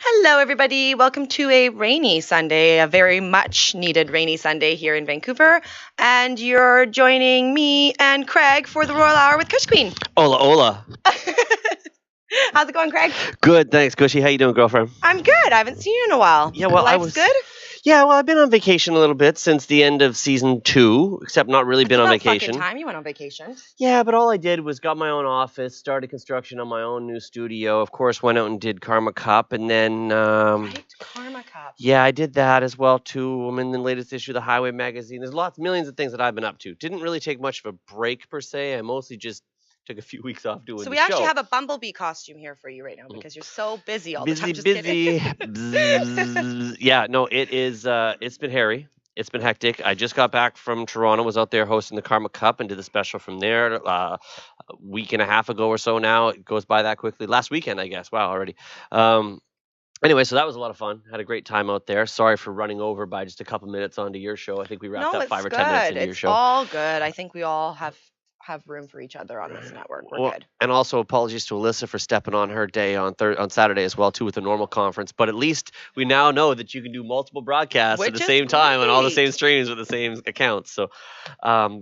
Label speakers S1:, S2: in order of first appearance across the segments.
S1: Hello, everybody. Welcome to a rainy Sunday, a very much needed rainy Sunday here in Vancouver. And you're joining me and Craig for the Royal Hour with Kush Queen.
S2: Hola, hola.
S1: How's it going, Craig?
S2: Good, thanks, Gushy. How you doing, girlfriend?
S1: I'm good. I haven't seen you in a while.
S2: Yeah, well,
S1: Life's good?
S2: Yeah, well, I've been on vacation a little bit since the end of season 2, except not really been on
S1: It's about
S2: vacation.
S1: fucking time you went on vacation.
S2: Yeah, but all I did was got my own office, started construction on my own new studio. Of course, went out and did Karma Cup, and then
S1: Right? Karma Cup.
S2: yeah, I did that as well too. I'm in the latest issue of the Highway magazine. There's millions of things that I've been up to. Didn't really take much of a break per se. I mostly just took a few weeks off doing
S1: So
S2: the
S1: we
S2: show.
S1: actually have a bumblebee costume here for you right now because you're so busy all the time.
S2: Busy,
S1: Just kidding.
S2: Bzzz. Yeah, no, it is. It's been hairy. It's been hectic. I just got back from Toronto. Was out there hosting the Karma Cup and did the special from there. A week and a half ago or so now. It goes by that quickly. Last weekend, I guess. Wow, already. Anyway, so that was a lot of fun. Had a great time out there. Sorry for running over by just a couple minutes onto your show. I think we wrapped
S1: No,
S2: up
S1: it's
S2: 5 or
S1: good.
S2: 10 minutes into your
S1: It's
S2: show.
S1: all good. I think we all have room for each other on this network. We're good.
S2: And also apologies to Alyssa for stepping on her day on Saturday as well too with the normal conference. But at least we now know that you can do multiple broadcasts at
S1: Which
S2: the
S1: is
S2: same time on all the
S1: great.
S2: same streams with the same accounts. So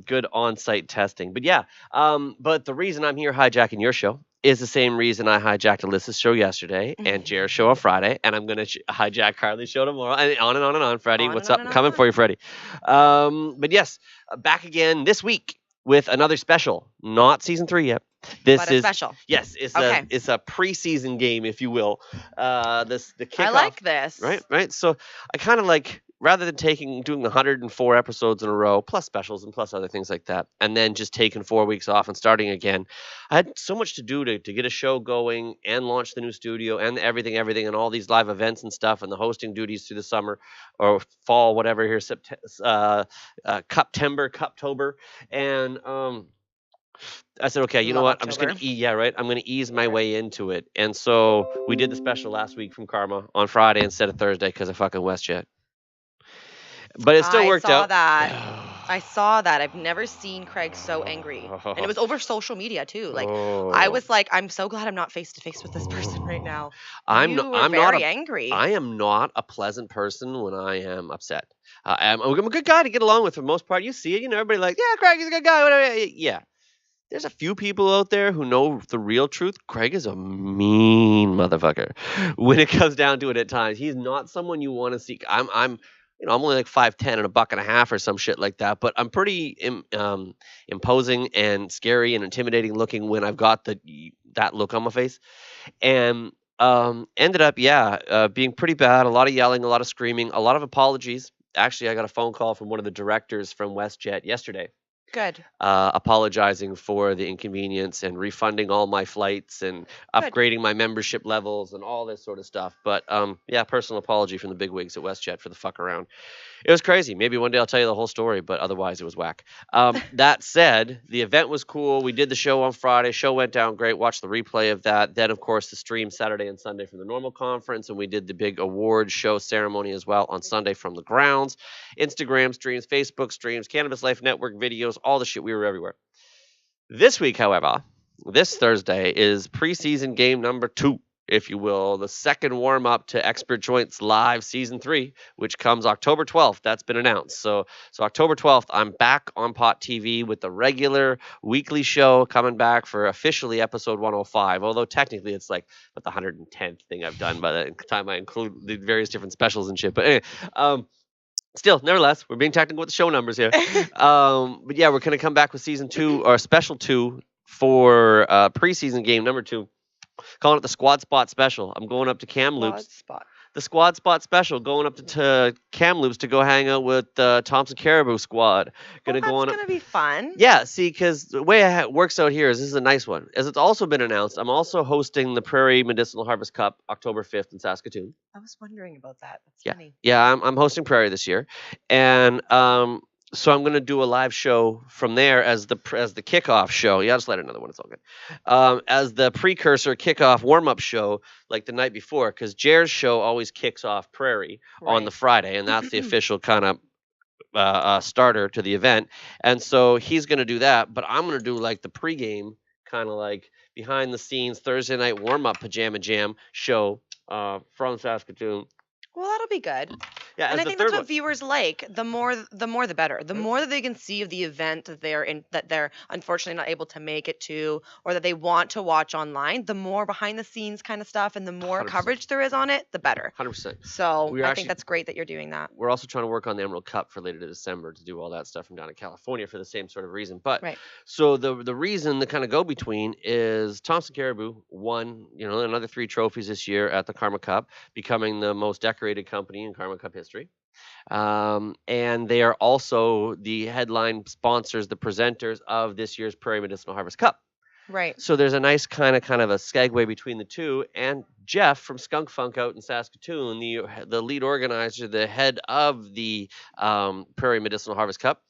S2: good on-site testing. But yeah, but the reason I'm here hijacking your show is the same reason I hijacked Alyssa's show yesterday and Jared's show on Friday, and I'm gonna hijack Carly's show tomorrow, and on and on and on. Freddie,
S1: On
S2: what's
S1: and
S2: up?
S1: on
S2: I'm
S1: and
S2: coming
S1: on.
S2: for you, Freddie. But yes, back again this week with another special, not season 3 yet. This
S1: But a
S2: is
S1: special.
S2: yes, it's
S1: Okay.
S2: a preseason game, if you will. The kickoff.
S1: I like this.
S2: Right. So I kind of like rather than doing the 104 episodes in a row, plus specials and plus other things like that, and then just taking 4 weeks off and starting again. I had so much to do to get a show going and launch the new studio and everything, and all these live events and stuff and the hosting duties through the summer or fall, whatever here, Cuptober, and I said, okay, you know
S1: Love
S2: what? I'm just gonna
S1: October.
S2: I'm gonna ease my way into it. And so we did the special last week from Karma on Friday instead of Thursday because of fucking WestJet. But it still worked out.
S1: I saw that. I've never seen Craig so angry. And it was over social media too. Like I
S2: Oh.
S1: was like, I'm so glad I'm not face to face with this person right now.
S2: I'm
S1: You
S2: not,
S1: were
S2: I'm not
S1: very
S2: a
S1: angry.
S2: I am not a pleasant person when I am upset. I'm a good guy to get along with for the most part. You see it, everybody like, yeah, Craig is a good guy, whatever. Yeah. There's a few people out there who know the real truth. Craig is a mean motherfucker when it comes down to it at times. He's not someone you want to see. I'm only like 5'10" and a buck and a half or some shit like that, but I'm pretty imposing and scary and intimidating looking when I've got that look on my face. And ended up, being pretty bad. A lot of yelling, a lot of screaming, a lot of apologies. Actually, I got a phone call from one of the directors from WestJet yesterday
S1: Good.
S2: apologizing for the inconvenience and refunding all my flights and
S1: Good.
S2: upgrading my membership levels and all this sort of stuff. But personal apology from the big wigs at WestJet for the fuck around. It was crazy. Maybe one day I'll tell you the whole story, but otherwise it was whack. That said, the event was cool. We did the show on Friday. Show went down great. Watched the replay of that. Then, of course, the stream Saturday and Sunday from the normal conference, and we did the big award show ceremony as well on Sunday from the grounds. Instagram streams, Facebook streams, Cannabis Life Network videos, all the shit. We were everywhere. This week, however, this Thursday is preseason game number 2, if you will, the second warm up to Expert Joints Live Season 3, which comes October 12th. That's been announced. So October 12th, I'm back on Pot TV with the regular weekly show coming back for officially episode 105, although technically it's like the 110th thing I've done by the time I include the various different specials and shit. But anyway, still, nevertheless, we're being technical with the show numbers here. But yeah, we're going to come back with season 2 or special 2 for preseason game number 2. Calling it the Squad Spot Special. I'm going up to Kamloops. The Squad Spot Special. Going up to Kamloops to go hang out with Thompson Caribou Squad.
S1: That's gonna be fun.
S2: Yeah, see, because the way it works out here is this is a nice one. As it's also been announced, I'm also hosting the Prairie Medicinal Harvest Cup October 5th in Saskatoon.
S1: I was wondering about that. That's
S2: Yeah,
S1: funny.
S2: yeah, I'm hosting Prairie this year, and so I'm gonna do a live show from there as the kickoff show. Yeah, I'll just let another one. It's all good. As the precursor kickoff warm up show, like the night before, because Jared's show always kicks off Prairie on the Friday, and that's the official kind of starter to the event. And so he's gonna do that, but I'm gonna do like the pregame kind of like behind the scenes Thursday night warm up pajama jam show from Saskatoon.
S1: Well, that'll be good.
S2: Yeah,
S1: And
S2: as
S1: I
S2: the
S1: think that's
S2: third one.
S1: what viewers like. The more the better. The more that they can see of the event that they're unfortunately not able to make it to, or that they want to watch online, the more behind the scenes kind of stuff and the more
S2: 100%.
S1: coverage there is on it, the better.
S2: 100%.
S1: So
S2: We're
S1: I think
S2: actually
S1: that's great that you're doing that.
S2: we're also trying to work on the Emerald Cup for later December to do all that stuff from down in California for the same sort of reason. But
S1: Right.
S2: so the reason, the kind of go between, is Thompson Caribou won, another 3 trophies this year at the Karma Cup, becoming the most decorated company in Karma Cup history. And they are also the headline sponsors, the presenters of this year's Prairie Medicinal Harvest Cup.
S1: Right.
S2: So there's a nice kind of a segue between the two. And Jeff from Skunk Funk out in Saskatoon, the lead organizer, the head of the Prairie Medicinal Harvest Cup,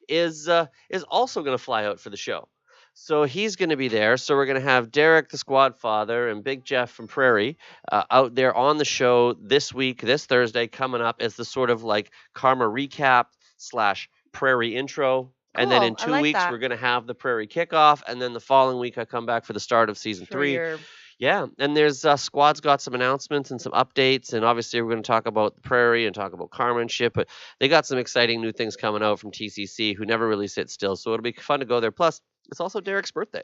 S2: is also going to fly out for the show. So he's going to be there. So we're going to have Derek, the squad father, and Big Jeff from Prairie out there on the show this week, this Thursday, coming up as the sort of like Karma recap / Prairie intro. And then in
S1: Cool. I
S2: 2
S1: like
S2: weeks,
S1: that.
S2: we're going to have the Prairie kickoff. And then the following week, I come back for the start of season
S1: For
S2: 3.
S1: your
S2: Yeah. And there's Squad's got some announcements and some updates. And obviously, we're going to talk about the Prairie and talk about Karma and shit. But they got some exciting new things coming out from TCC, who never really sit still. So it'll be fun to go there. Plus, it's also Derek's birthday.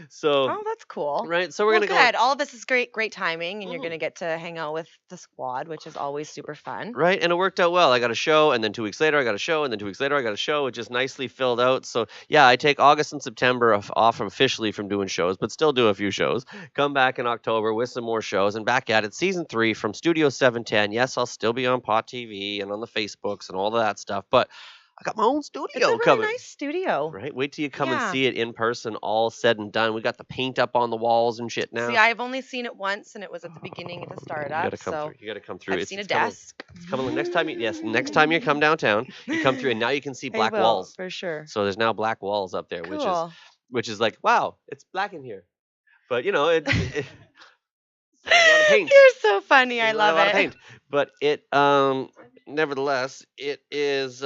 S2: So,
S1: Oh, that's cool.
S2: right. So we're
S1: Well,
S2: going to
S1: good. All of this is great timing, and you're
S2: Mhm.
S1: going to get to hang out with the squad, which is always super fun.
S2: Right, and it worked out well. I got a show, and then 2 weeks later I got a show, and then 2 weeks later I got a show. It just nicely filled out. So yeah, I take August and September off officially from doing shows, but still do a few shows. Come back in October with some more shows, and back at it, season 3 from Studio 710. Yes, I'll still be on Pot TV and on the Facebooks and all of that stuff, but I got my own
S1: It's a
S2: studio
S1: really
S2: coming.
S1: nice studio.
S2: Right, wait till you come and
S1: Yeah.
S2: see it in person, all said and done. We got the paint up on the walls and shit now.
S1: See, I've only seen it once, and it was at the beginning of the
S2: You
S1: startup.
S2: gotta come
S1: So
S2: through. You gotta come through.
S1: I've
S2: It's,
S1: seen a
S2: it's coming.
S1: desk.
S2: It's coming next time. Next time you come downtown, you come through, and now you can see
S1: I
S2: black
S1: will,
S2: walls.
S1: for sure.
S2: So there's now black walls up there,
S1: Cool.
S2: which is like, wow, it's black in here. But it a lot of paint.
S1: You're so funny. I
S2: There's
S1: love
S2: a lot
S1: it.
S2: of paint. But it nevertheless, it is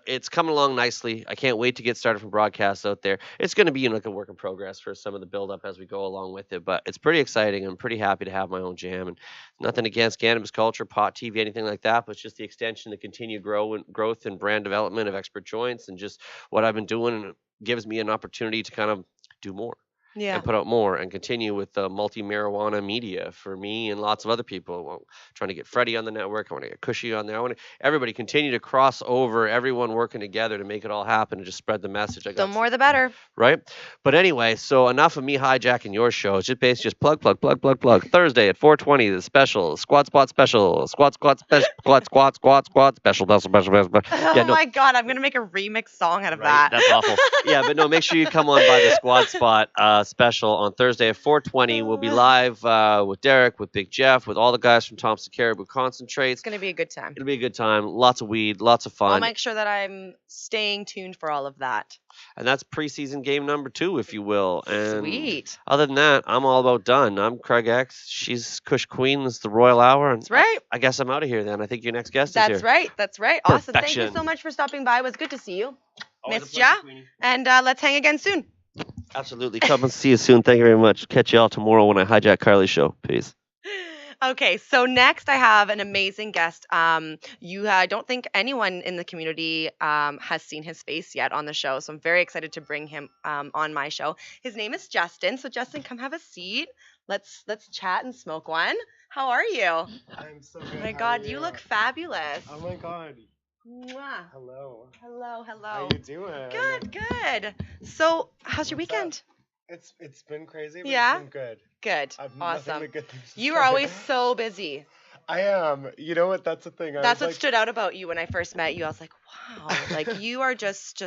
S2: it's coming along nicely. I can't wait to get started from broadcasts out there. It's going to be like a work in progress for some of the build up as we go along with it, but it's pretty exciting. I'm pretty happy to have my own jam, and nothing against cannabis culture, pot TV, anything like that, but it's just the extension, the continued growth and brand development of Expert Joints, and just what I've been doing, and it gives me an opportunity to kind of do more
S1: Yeah.
S2: and put out more and continue with the multi-marijuana media for me and lots of other people. Well, trying to get Freddie on the network. I want to get Cushy on there. I want everybody continue to cross over, everyone working together to make it all happen and just spread the message.
S1: The more the better.
S2: Right? But anyway, so enough of me hijacking your show. It's just basically just plug. Thursday at 4:20, the special, squad spot special, squad special, squad special.
S1: Oh my God, I'm going to make a remix song out of
S2: Right?
S1: that.
S2: That's awful. Yeah, but no, make sure you come on by the squad spot special on Thursday at 4:20. We'll be live with Derek, with Big Jeff, with all the guys from Thompson Caribou Concentrates.
S1: It's going to be a good time.
S2: It'll be a good time. Lots of weed, lots of
S1: I'll
S2: fun.
S1: make sure that I'm staying tuned for all of that.
S2: And that's preseason game number 2, if you will. And
S1: Sweet.
S2: other than that, I'm all about done. I'm Craig X. She's Kush Queen. This is the Royal Hour. And
S1: That's right.
S2: I guess I'm out of here then. I think your next guest is here.
S1: That's right. That's right. Awesome. Thank you
S2: Perfection.
S1: so much for stopping by. It was good to see you.
S2: Always a
S1: Missed
S2: pleasure,
S1: ya.
S2: Queenie.
S1: And let's hang again soon.
S2: Absolutely. Come and see you soon. Thank you very much. Catch you all tomorrow when I hijack Carly's show. Peace.
S1: Okay, so next I have an amazing guest. I don't think anyone in the community has seen his face yet on the show, so I'm very excited to bring him on my show. His name is Justin. So Justin, come have a seat. Let's chat and smoke one. How are you?
S3: I'm so good.
S1: Oh my
S3: How
S1: God,
S3: are
S1: you look fabulous.
S3: Oh my God.
S1: Mwah.
S3: Hello.
S1: Hello,
S3: How
S1: hello.
S3: you doing?
S1: Good. So, how's your
S3: What's up?
S1: weekend?
S3: It's been crazy, but
S1: Yeah?
S3: it's been good.
S1: Good.
S3: I've nothing
S1: Awesome.
S3: but good things to
S1: You
S3: say.
S1: are always so busy.
S3: I am. You know what? That's the thing. I
S1: That's
S3: was
S1: what stood out about you when I first met you. I was like, wow, like you are just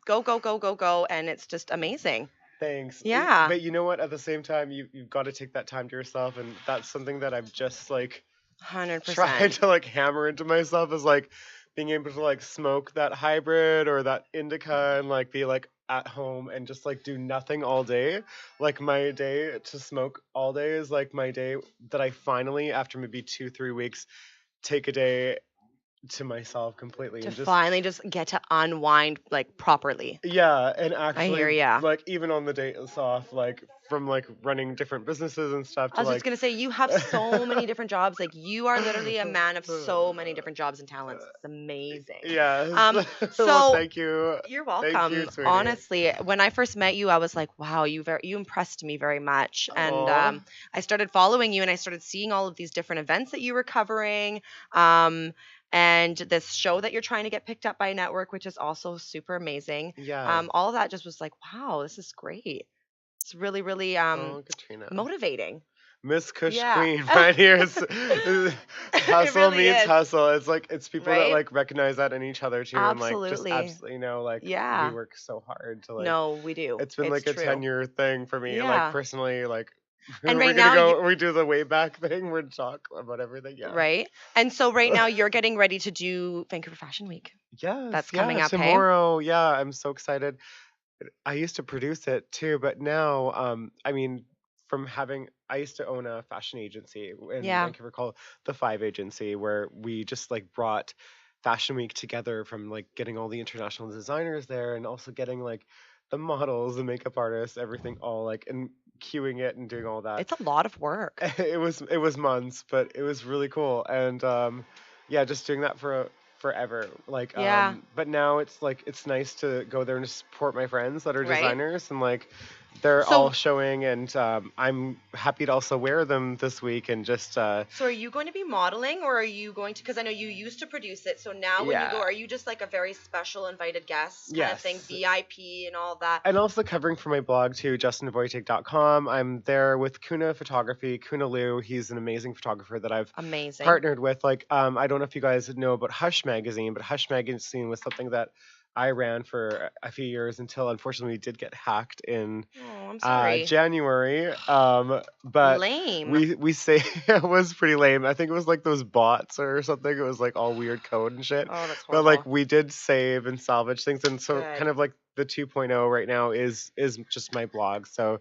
S1: go, and it's just amazing.
S3: Thanks.
S1: Yeah.
S3: But you know what? At the same time, you've got to take that time to yourself, and that's something that I've just like
S1: 100%.
S3: tried to like hammer into myself is like being able to like smoke that hybrid or that indica and like be like at home and just like do nothing all day. Like my day to smoke all day is like my day that I finally, after maybe 2-3 weeks, take a day to myself completely
S1: To
S3: and just
S1: finally just get to unwind like properly.
S3: yeah, and
S1: I hear
S3: actually
S1: ya.
S3: like even on the days off, like from like running different businesses and stuff
S1: I
S3: to
S1: was just
S3: like
S1: gonna say you have so many different jobs. Like you are literally a man of so many different jobs and talents. It's amazing.
S3: yes.
S1: Um,
S3: Well,
S1: so
S3: thank you.
S1: you're
S3: Thank you,
S1: welcome.
S3: sweetie.
S1: Honestly, when I first met you, I was like, wow, you impressed me very much. And
S3: Aw.
S1: I started following you and I started seeing all of these different events that you were covering. Um, and this show that you're trying to get picked up by a network, which is also super amazing.
S3: Yeah.
S1: All of that just was like, wow, this is great. It's really, really
S3: Oh, Katrina.
S1: motivating.
S3: Miss Kush
S1: Yeah.
S3: Queen right here.
S1: It
S3: Hustle
S1: really
S3: meets
S1: is,
S3: hustle. It's like it's people that
S1: right?
S3: like recognize that in each other too, and like just
S1: Absolutely.
S3: absolutely know like we
S1: Yeah.
S3: work so hard to like.
S1: No, we do.
S3: It's been
S1: It's
S3: like a
S1: true.
S3: 10-year thing for me, like
S1: Yeah.
S3: personally, like.
S1: And
S3: We're
S1: right
S3: gonna
S1: now you
S3: go. We do the way back thing. We're talk about everything. Yeah.
S1: right? And so right now you're getting ready to do Vancouver Fashion Week.
S3: Yes.
S1: That's
S3: Yeah.
S1: coming up, hey?
S3: Tomorrow. Yeah. I'm so excited. I used to produce it too, but now, I mean, from having, I used to own a fashion agency in
S1: Yeah.
S3: Vancouver called the Five Agency, where we just like brought Fashion Week together from like getting all the international designers there and also getting like the models, the makeup artists, everything all like and queuing it and doing all that.
S1: It's a lot of work.
S3: It was months, but it was really cool. And yeah, just doing that for forever. Like
S1: Yeah.
S3: but now it's like it's nice to go there and support my friends that are
S1: Right?
S3: designers and like they're all
S1: So
S3: showing and I'm happy to also wear them this week and just
S1: so are you going to be modeling or are you going to because I know you used to produce it. So now when you go,
S3: yeah.
S1: are you just like a very special invited guest kind of thing,
S3: Yes.
S1: VIP and all that?
S3: And also covering for my blog too, justinvoitic.com. I'm there with Kuna Photography, Kuna Liu. He's an amazing photographer that I've
S1: Amazing.
S3: partnered with. Like, I don't know if you guys know about Hush Magazine, but Hush Magazine was something that I ran for a few years until unfortunately we did get hacked in
S1: Oh, I'm sorry.
S3: January. But
S1: Lame.
S3: we say it was pretty lame. I think it was like those bots or something. It was like all weird code and shit.
S1: Oh, that's
S3: But like
S1: horrible.
S3: we did save and salvage things, and so
S1: Good.
S3: kind of like the 2.0 right now is just my blog. So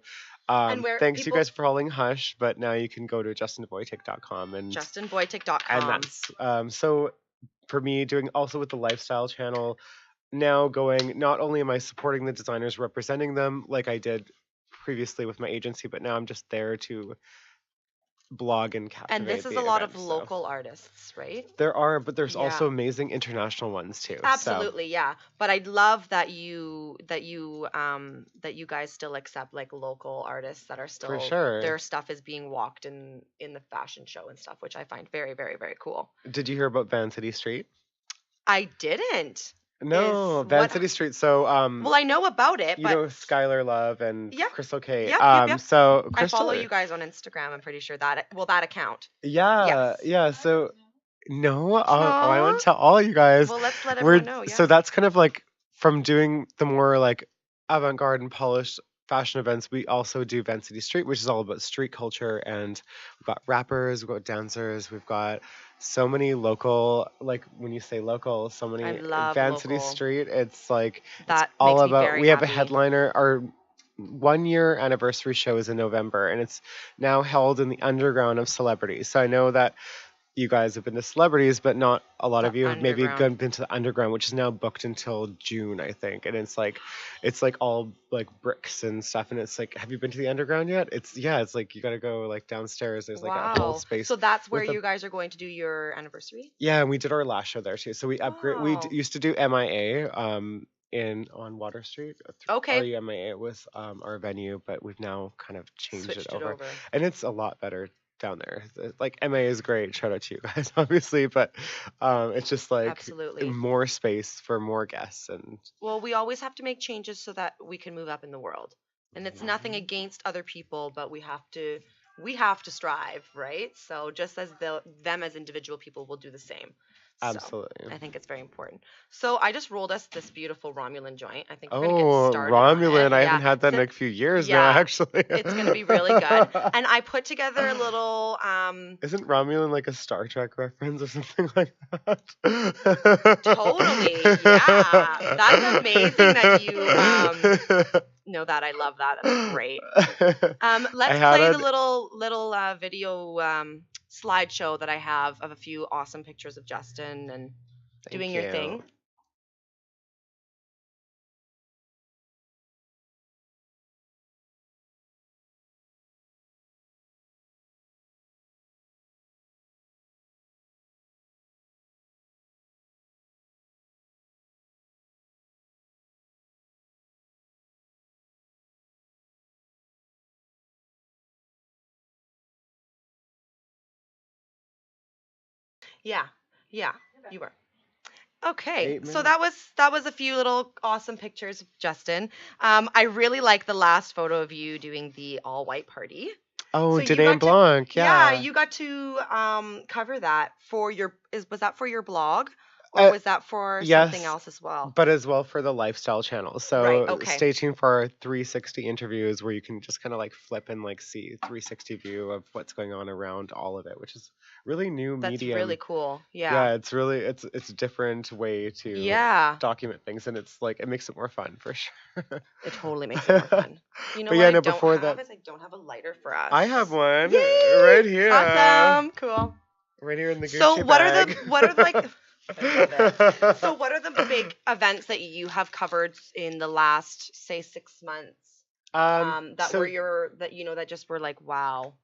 S1: And where
S3: thanks you
S1: people
S3: guys for following Hush, but now you can go to justinvoitic.com and
S1: justinvoitic.com.
S3: that's so for me doing also with the lifestyle channel now going not only am I supporting the designers representing them like I did previously with my agency, but now I'm just there to blog and
S1: And this
S3: captivate
S1: is
S3: the
S1: a lot of
S3: event. So
S1: local artists, right?
S3: there are, but there's
S1: Yeah.
S3: also amazing international ones too. So
S1: Absolutely, yeah. But I love that you guys still accept like local artists that are
S3: for
S1: still
S3: sure.
S1: their stuff is being walked in the fashion show and stuff, which I find very, very, very cool.
S3: Did you hear about Van City Street?
S1: I didn't.
S3: No,
S1: Is
S3: Van
S1: what
S3: City Street. So
S1: well, I know about it,
S3: you
S1: but
S3: know Skylar Love and
S1: yep,
S3: Crystal K.
S1: yep.
S3: So
S1: I follow
S3: Crystal,
S1: you guys on Instagram. I'm pretty sure that that account.
S3: yeah,
S1: Yes.
S3: yeah. So no, I want
S1: Aw.
S3: to tell all you guys.
S1: Well, let's let
S3: We're
S1: everyone know.
S3: so
S1: Yeah.
S3: that's kind of like from doing the more like avant-garde and polished fashion events. We also do Van City Street, which is all about street culture, and we've got rappers, we've got dancers, we've got so many local. Like when you say local, so
S1: I
S3: many
S1: love
S3: Van City
S1: local.
S3: Street. It's like it's
S1: That
S3: all
S1: makes me
S3: about.
S1: very
S3: We have a
S1: happy.
S3: headliner. Our 1 year anniversary show is in November, and it's now held in the underground of celebrities. So I know that you guys have been to celebrities, but not a lot
S1: The
S3: of you have maybe
S1: underground.
S3: been to the underground, which is now booked until June, I think. And it's like all like bricks and stuff. And it's like, have you been to the underground yet? It's like you gotta go like downstairs. There's like a whole
S1: Wow.
S3: space
S1: So that's where
S3: with a
S1: you guys are going to do your anniversary?
S3: yeah. And we did our last show there too. So we upgrade.
S1: Wow.
S3: Used to do MIA in on Water Street.
S1: Okay.
S3: REMIA was our venue, but we've now kind of changed
S1: Switched
S3: it
S1: it
S3: over,
S1: over.
S3: and it's a lot better down there. Like MA is great. Shout out to you guys, obviously, but it's just like
S1: Absolutely.
S3: more space for more guests and
S1: Well, we always have to make changes so that we can move up in the world. And it's nothing against other people, but we have to strive, right? So just as them as individual people will do the same. So
S3: absolutely.
S1: I think it's very important. So I just rolled us this beautiful Romulan joint. I think we're gonna get
S3: Oh,
S1: started on
S3: Romulan!
S1: it.
S3: I
S1: Yeah.
S3: haven't had that in
S1: So
S3: a few years now,
S1: yeah,
S3: actually.
S1: it's gonna be really good. And I put together a little
S3: Isn't Romulan like a Star Trek reference or something like that?
S1: totally, yeah. That's amazing that you know that. I love that. That's great. Let's
S3: had
S1: play
S3: a
S1: the little video slideshow that I have of a few awesome pictures of Justin and doing
S3: Thank
S1: your
S3: you.
S1: thing. Yeah. Yeah. You were. Okay,
S3: Eight
S1: so
S3: minutes.
S1: that was a few little awesome pictures of Justin. I really like the last photo of you doing the all white party.
S3: Oh,
S1: So you
S3: Danae and
S1: got to,
S3: Blanc.
S1: yeah,
S3: Yeah.
S1: you got to cover that for your is was that for your blog or
S3: Uh,
S1: was that for something
S3: yes,
S1: else as well?
S3: but as well for the lifestyle channel.
S1: Right.
S3: So
S1: Okay.
S3: stay tuned for our 360 interviews where you can just kind of like flip and like see 360 view of what's going on around all of it, which is really new
S1: That's really
S3: medium.
S1: cool. Yeah.
S3: Yeah, it's really it's a different way to
S1: Yeah.
S3: document things, and it's like it makes it more fun for sure.
S1: It totally makes it more fun. You know
S3: But
S1: what
S3: yeah,
S1: I
S3: no,
S1: don't
S3: before
S1: have
S3: that,
S1: is I don't have a lighter for us.
S3: I have one
S1: Yay!
S3: right here,
S1: Awesome. Cool.
S3: right here in the
S1: So
S3: Gucci bag.
S1: what are the like I love it. So what are the big events that you have covered in the last say 6 months? That were
S3: so
S1: your that you know that just were like wow.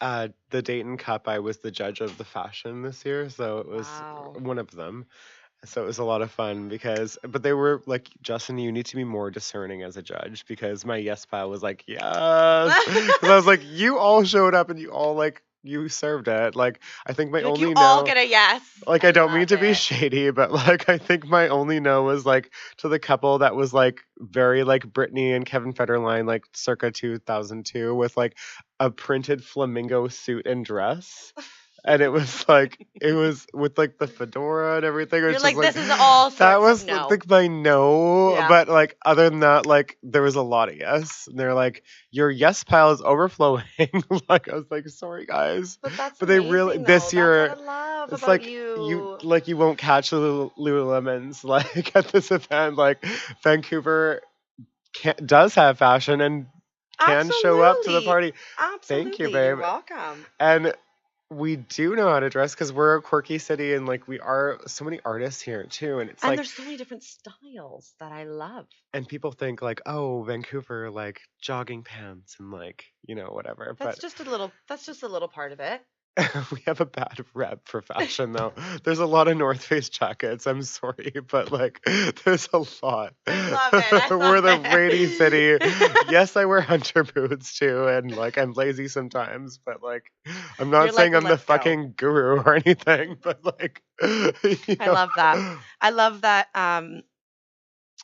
S3: the Dayton Cup, I was the judge of the fashion this year, so it was
S1: Wow.
S3: one of them. So it was a lot of fun because, but they were like, Justin, you need to be more discerning as a judge because my yes pile was like, yes. Because I was like, you all showed up and you all like, you served it. Like, I think my
S1: You're like you
S3: only
S1: all
S3: no,
S1: get a yes.
S3: like,
S1: I
S3: I don't mean
S1: love
S3: to be
S1: it.
S3: shady, but like, I think my only no was like to the couple that was like very like Britney and Kevin Federline, like circa 2002 with like a printed flamingo suit and dress. And it was like it was with like the fedora and everything. It
S1: You're
S3: was just
S1: like
S3: like
S1: this is all
S3: that
S1: sorts of
S3: was
S1: no.
S3: like my no.
S1: Yeah.
S3: But like other than that, like there was a lot of yes. And they're like, your yes pile is overflowing. Like I was like, sorry guys.
S1: But that's
S3: But they really
S1: amazing
S3: this
S1: though. That's what I
S3: year
S1: love
S3: it's
S1: about
S3: you
S1: you.
S3: like you won't catch Lululemons like at this event. Like Vancouver does have fashion and can show up to the
S1: Absolutely.
S3: party. Thank you,
S1: Absolutely. You're
S3: babe.
S1: welcome.
S3: And we do know how to dress because we're a quirky city and like we are so many artists here too. And it's
S1: And
S3: like,
S1: there's so many different styles that I love.
S3: and people think like, oh, Vancouver, like jogging pants and like, whatever. But
S1: That's just a little part of it.
S3: we have a bad rep for fashion though. There's a lot of North Face jackets. I'm sorry, but like there's a lot.
S1: I love it. I
S3: We're
S1: love
S3: the rainy city.
S1: it.
S3: Yes, I wear hunter boots too, and like I'm lazy sometimes, but like I'm not
S1: You're like,
S3: saying I'm the
S1: let's go.
S3: fucking guru or anything, but like
S1: I love that. I love that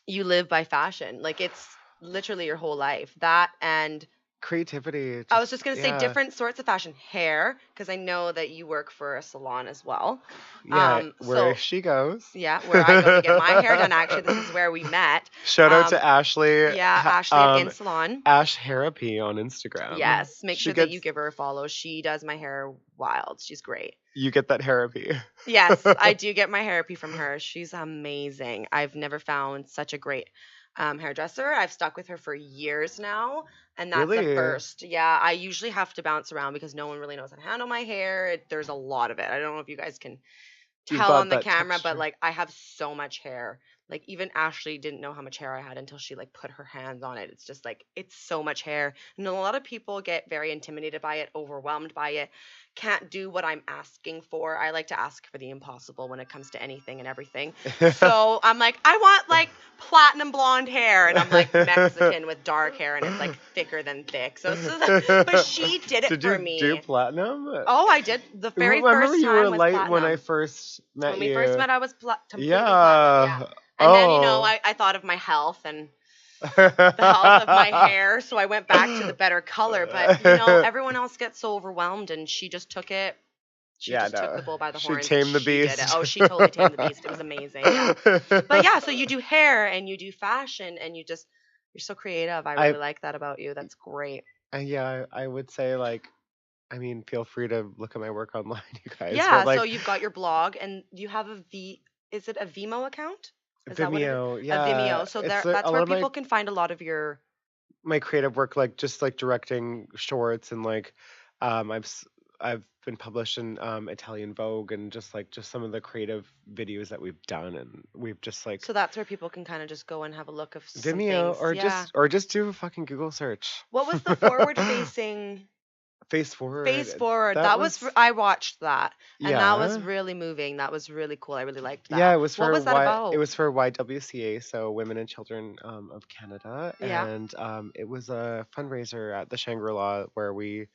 S1: you live by fashion. Like it's literally your whole life. That and
S3: creativity.
S1: I was just going to say
S3: Yeah,
S1: different sorts of fashion. Hair, because I know that you work for a salon as well.
S3: yeah. Where
S1: So
S3: she goes.
S1: yeah, where I go to get my hair done. Actually, this is where we met.
S3: Shout out
S1: Um,
S3: to Ashley.
S1: yeah, Ashley at In Salon.
S3: Ash Therapy on Instagram.
S1: Yes, make
S3: She
S1: sure that
S3: gets
S1: you give her a follow. She does my hair wild. She's great.
S3: you get that therapy.
S1: Yes, I do get my therapy from her. She's amazing. I've never found such a great hairdresser. I've stuck with her for years now, and that's the
S3: Really?
S1: first. Yeah, I usually have to bounce around because no one really knows how to handle my hair. There's a lot of it. I don't know if you guys can
S3: You've
S1: tell
S3: got
S1: on the
S3: that
S1: camera, but
S3: texture.
S1: like I have so much hair. Like even Ashley didn't know how much hair I had until she like put her hands on it. It's just like it's so much hair. And a lot of people get very intimidated by it, overwhelmed by it, can't do what I'm asking for. I like to ask for the impossible when it comes to anything and everything. So I'm like, I want like platinum blonde hair, and I'm like Mexican with dark hair, and it's like thicker than thick. So, but she did it
S3: Did
S1: for
S3: you
S1: me.
S3: do platinum?
S1: Oh, I did. The very
S3: Remember
S1: first
S3: you
S1: time
S3: were
S1: was
S3: light
S1: platinum.
S3: when I first met
S1: When we
S3: you.
S1: first met, I was completely platinum.
S3: Yeah.
S1: Yeah. And then,
S3: Oh.
S1: I thought of my health and the health of my hair, so I went back to the better color. But, everyone else gets so overwhelmed, and she just took it. She
S3: Yeah,
S1: just took
S3: no.
S1: the bull by the
S3: She
S1: horns.
S3: tamed
S1: and
S3: the
S1: she did it.
S3: beast.
S1: Oh, she totally tamed the beast. It was amazing. Yeah. But yeah, so you do hair and you do fashion, and you're so creative. I really like that about you. That's great.
S3: Yeah, I would say like, I mean, feel free to look at my work online, you guys.
S1: Yeah,
S3: But like
S1: so you've got your blog, and you have is it a Vimeo account? Is that what it is?
S3: Vimeo,
S1: A
S3: yeah,
S1: Vimeo. So
S3: it's
S1: that's
S3: a lot
S1: where
S3: of my
S1: people can find a lot of your.
S3: creative work, like just like directing shorts and like, I've I've been published in Italian Vogue and just some of the creative videos that we've done, and we've just like
S1: So that's where people can kind of just go and have a look of some
S3: Vimeo
S1: things. Yeah.
S3: or just do a fucking Google search.
S1: What was the forward facing
S3: Face forward.
S1: face forward?
S3: That
S1: That
S3: was
S1: was I watched that, and that was
S3: yeah.
S1: really moving. That was really cool. I really liked
S3: Yeah,
S1: that.
S3: it was
S1: What
S3: for
S1: was that
S3: it
S1: about?
S3: was for YWCA, so Women and Children of Canada,
S1: Yeah.
S3: and it was a fundraiser at the Shangri-La where we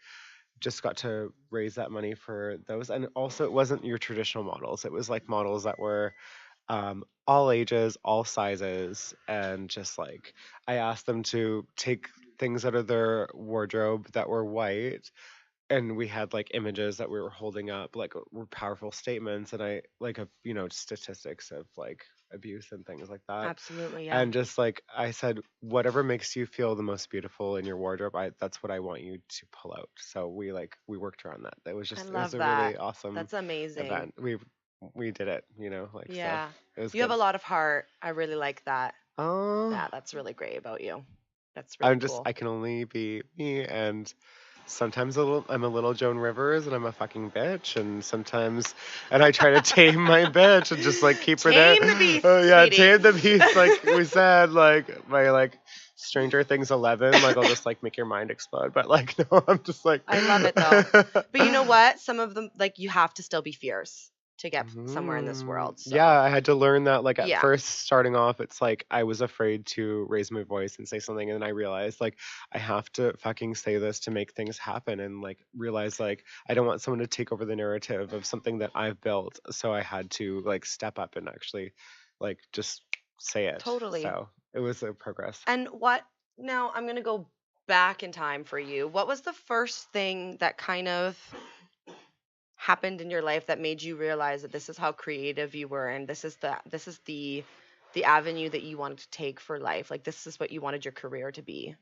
S3: just got to raise that money for those. And also, it wasn't your traditional models. It was like models that were all ages, all sizes, and just like I asked them to take things out of their wardrobe that were white, and we had like images that we were holding up, like were powerful statements, and I like of statistics of like abuse and things like that.
S1: Absolutely, yeah.
S3: And just like I said, whatever makes you feel the most beautiful in your wardrobe, that's what I want you to pull out. So we worked around that. It was
S1: I
S3: just it
S1: love
S3: was a
S1: that.
S3: really awesome
S1: That's amazing.
S3: event. We did it, like so
S1: Yeah.
S3: it was
S1: You have
S3: good.
S1: a lot of heart. I really like that.
S3: Oh,
S1: Yeah, that's really great about you. That's really cool.
S3: I can only be me, and sometimes I'm a little Joan Rivers, and I'm a fucking bitch, and I try to tame my bitch and just like keep her there.
S1: Tame the beast,
S3: Oh yeah,
S1: sweetie.
S3: tame the beast, like we said, like my like Stranger Things 11, like I'll just like make your mind explode. But like no, I'm just like
S1: I love it though. But you know what? Some of them, like, you have to still be fierce to get somewhere in this world. So.
S3: Yeah, I had to learn that. Like at
S1: Yeah.
S3: first, starting off, it's like I was afraid to raise my voice and say something, and then I realized like I have to fucking say this to make things happen, and like realize like I don't want someone to take over the narrative of something that I've built. So I had to like step up and actually like just say it.
S1: Totally.
S3: So it was a progress.
S1: And now I'm going to go back in time for you. What was the first thing that kind of happened in your life that made you realize that this is how creative you were, and this is the avenue that you wanted to take for life? Like, this is what you wanted your career to be.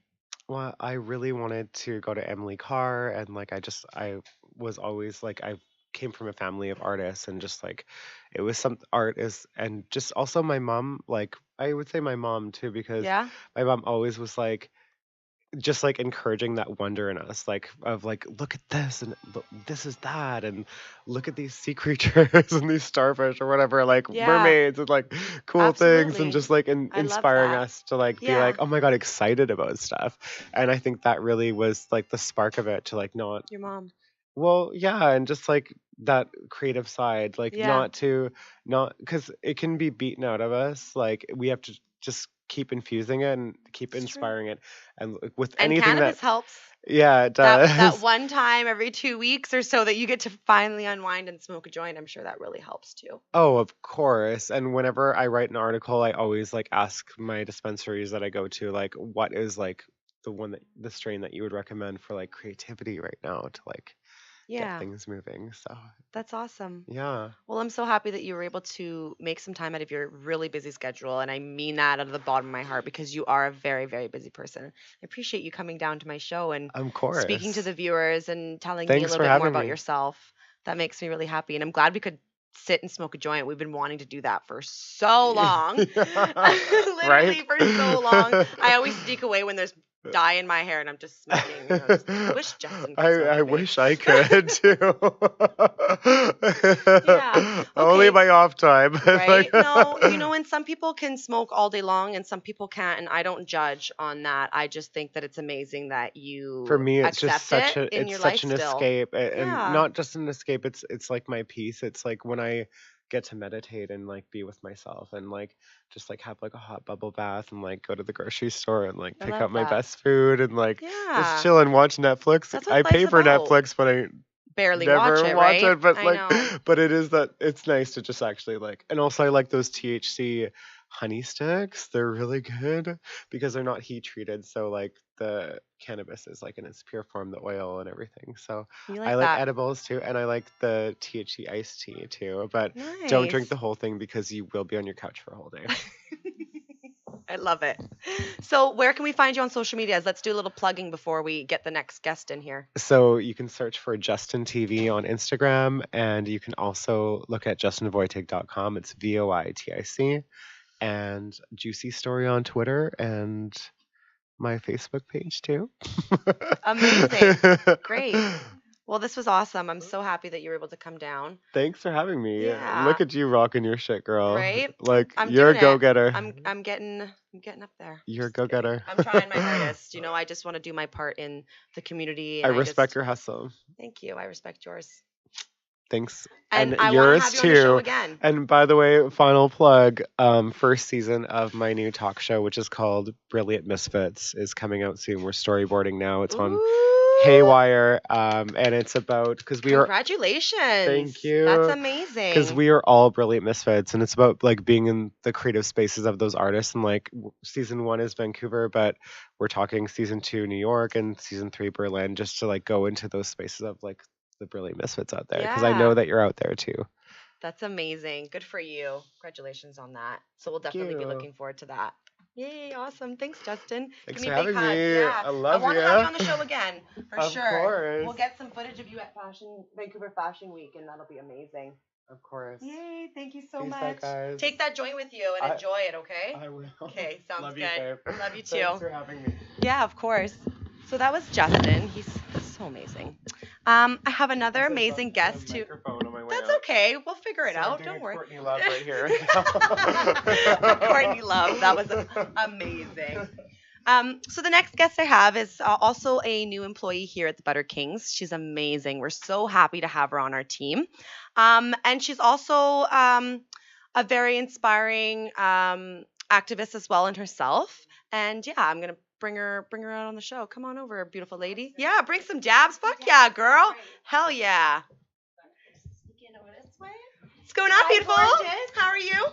S3: Well, I really wanted to go to Emily Carr, and like I was always like I came from a family of artists, and just like it was some art is, and just also my mom, like I would say my mom too, because
S1: Yeah.
S3: my mom always was like just like encouraging that wonder in us, like of like look at this and this is that, and look at these sea creatures and these starfish or whatever, like
S1: Yeah.
S3: mermaids and like cool things,
S1: Absolutely.
S3: and just like
S1: I love
S3: inspiring
S1: that.
S3: us to like be
S1: Yeah.
S3: like, oh my god, excited about stuff. And I think that really was like the spark of it, to like not
S1: Your mom.
S3: well yeah, and just like that creative side, like
S1: Yeah.
S3: not because it can be beaten out of us, like we have to just keep infusing it and keep
S1: It's true.
S3: inspiring it, and with
S1: And
S3: anything
S1: cannabis
S3: that
S1: helps.
S3: yeah, it
S1: That
S3: does.
S1: one time every 2 weeks or so that you get to finally unwind and smoke a joint, I'm sure that really helps too.
S3: Oh, of course. And whenever I write an article, I always like ask my dispensaries that I go to, like, what is like the strain that you would recommend for like creativity right now to like get
S1: Yeah,
S3: things moving. So
S1: that's awesome.
S3: yeah.
S1: Well, I'm so happy that you were able to make some time out of your really busy schedule. And I mean that out of the bottom of my heart, because you are a very, very busy person. I appreciate you coming down to my show and
S3: Of
S1: speaking to
S3: course.
S1: the viewers and telling me a
S3: Thanks
S1: little
S3: for
S1: bit more
S3: having
S1: about
S3: me.
S1: yourself. That makes me really happy. And I'm glad we could sit and smoke a joint. We've been wanting to do that for so long. Literally
S3: Right?
S1: for so long. I always sneak away when there's dye in my hair and I'm just smoking. I wish Justin could smoke
S3: I
S1: with me.
S3: wish I could too.
S1: Yeah,
S3: Only
S1: okay.
S3: my off time.
S1: Right? No, and some people can smoke all day long and some people can't, and I don't judge on that. I just think that it's amazing that you
S3: For me, it's just
S1: accept
S3: such
S1: it in
S3: it's
S1: your
S3: such
S1: life
S3: an
S1: still.
S3: escape, and
S1: Yeah.
S3: not just an escape. It's like my peace. It's like when I get to meditate and like be with myself, and like just like have like a hot bubble bath, and like go to the grocery store and like
S1: I
S3: pick
S1: love
S3: up my
S1: that.
S3: best food, and like
S1: Yeah.
S3: just chill and watch Netflix.
S1: That's
S3: I
S1: what
S3: pay
S1: life's
S3: for
S1: about.
S3: Netflix, but I
S1: Barely
S3: never
S1: watch it,
S3: watch
S1: right?
S3: it. But
S1: I
S3: like,
S1: know.
S3: but it is that it's nice to just actually like, and also I like those THC honey sticks. They're really good because they're not heat treated. So like the cannabis is like in its pure form, the oil and everything. So
S1: You
S3: I
S1: like
S3: like
S1: that.
S3: edibles too, and I like the THC iced tea too. But don't drink
S1: Nice.
S3: the whole thing because you will be on your couch for a whole day.
S1: I love it. So where can we find you on social medias? Let's do a little plugging before we get the next guest in here.
S3: So you can search for Justin TV on Instagram, and you can also look at justinvoitic.com. It's VOITIC, and Juicy Story on Twitter, and my Facebook page too.
S1: Amazing. Great. Well, this was awesome. I'm so happy that you were able to come down.
S3: Thanks for having me.
S1: Yeah.
S3: Look at you rocking your shit, girl.
S1: Right?
S3: Like
S1: I'm
S3: you're a
S1: doing it.
S3: go-getter.
S1: I'm getting up there.
S3: You're a
S1: Just kidding.
S3: go-getter.
S1: I'm trying my hardest. You know, I just want to do my part in the community.
S3: I
S1: And
S3: respect your hustle.
S1: Thank you. I respect yours.
S3: Thanks.
S1: And
S3: And
S1: I want to
S3: yours
S1: have you on the show
S3: too.
S1: again.
S3: And by the way, final plug, first season of my new talk show, which is called Brilliant Misfits, is coming out soon. We're storyboarding now. It's on
S1: Ooh.
S3: Haywire. And it's about, because we are,
S1: Congratulations.
S3: thank you.
S1: That's amazing.
S3: Because we are all brilliant misfits, and it's about like being in the creative spaces of those artists. And like season 1 is Vancouver, but we're talking season 2 New York and season 3 Berlin, just to like go into those spaces of like the brilliant misfits out there. Because I
S1: Yeah.
S3: know that you're out there too.
S1: That's amazing. Good for you. Congratulations on that. So we'll definitely be
S3: you.
S1: looking forward to that. Yay, awesome. Thanks, Justin.
S3: Thanks
S1: Give me
S3: for
S1: a big
S3: having
S1: hug.
S3: me.
S1: Yeah.
S3: I love
S1: want to
S3: ya.
S1: have you on the show again, for
S3: Of
S1: sure.
S3: course.
S1: We'll get some footage of you at Vancouver Fashion Week, and that'll be amazing.
S3: Of course.
S1: Yay, thank you so
S3: Peace out,
S1: much.
S3: guys.
S1: Take that joint with you and
S3: I-
S1: enjoy it, okay?
S3: I will.
S1: Okay, sounds
S3: Love
S1: good.
S3: You, babe.
S1: Love you too.
S3: Thanks for having me.
S1: Yeah, of course. So that was Justin. He's so amazing. I have another amazing guest too. That's okay. We'll figure it out. Don't worry.
S3: Courtney Love right here.
S1: Courtney Love. That was amazing. So the next guest I have is also a new employee here at the Butter Kings. She's amazing. We're so happy to have her on our team. And she's also a very inspiring activist as well in herself. And yeah, I'm gonna bring her out on the show. Come on over, beautiful lady. Yeah, bring some dabs. Fuck yeah, girl. Hell yeah. What's going on, beautiful? How are you?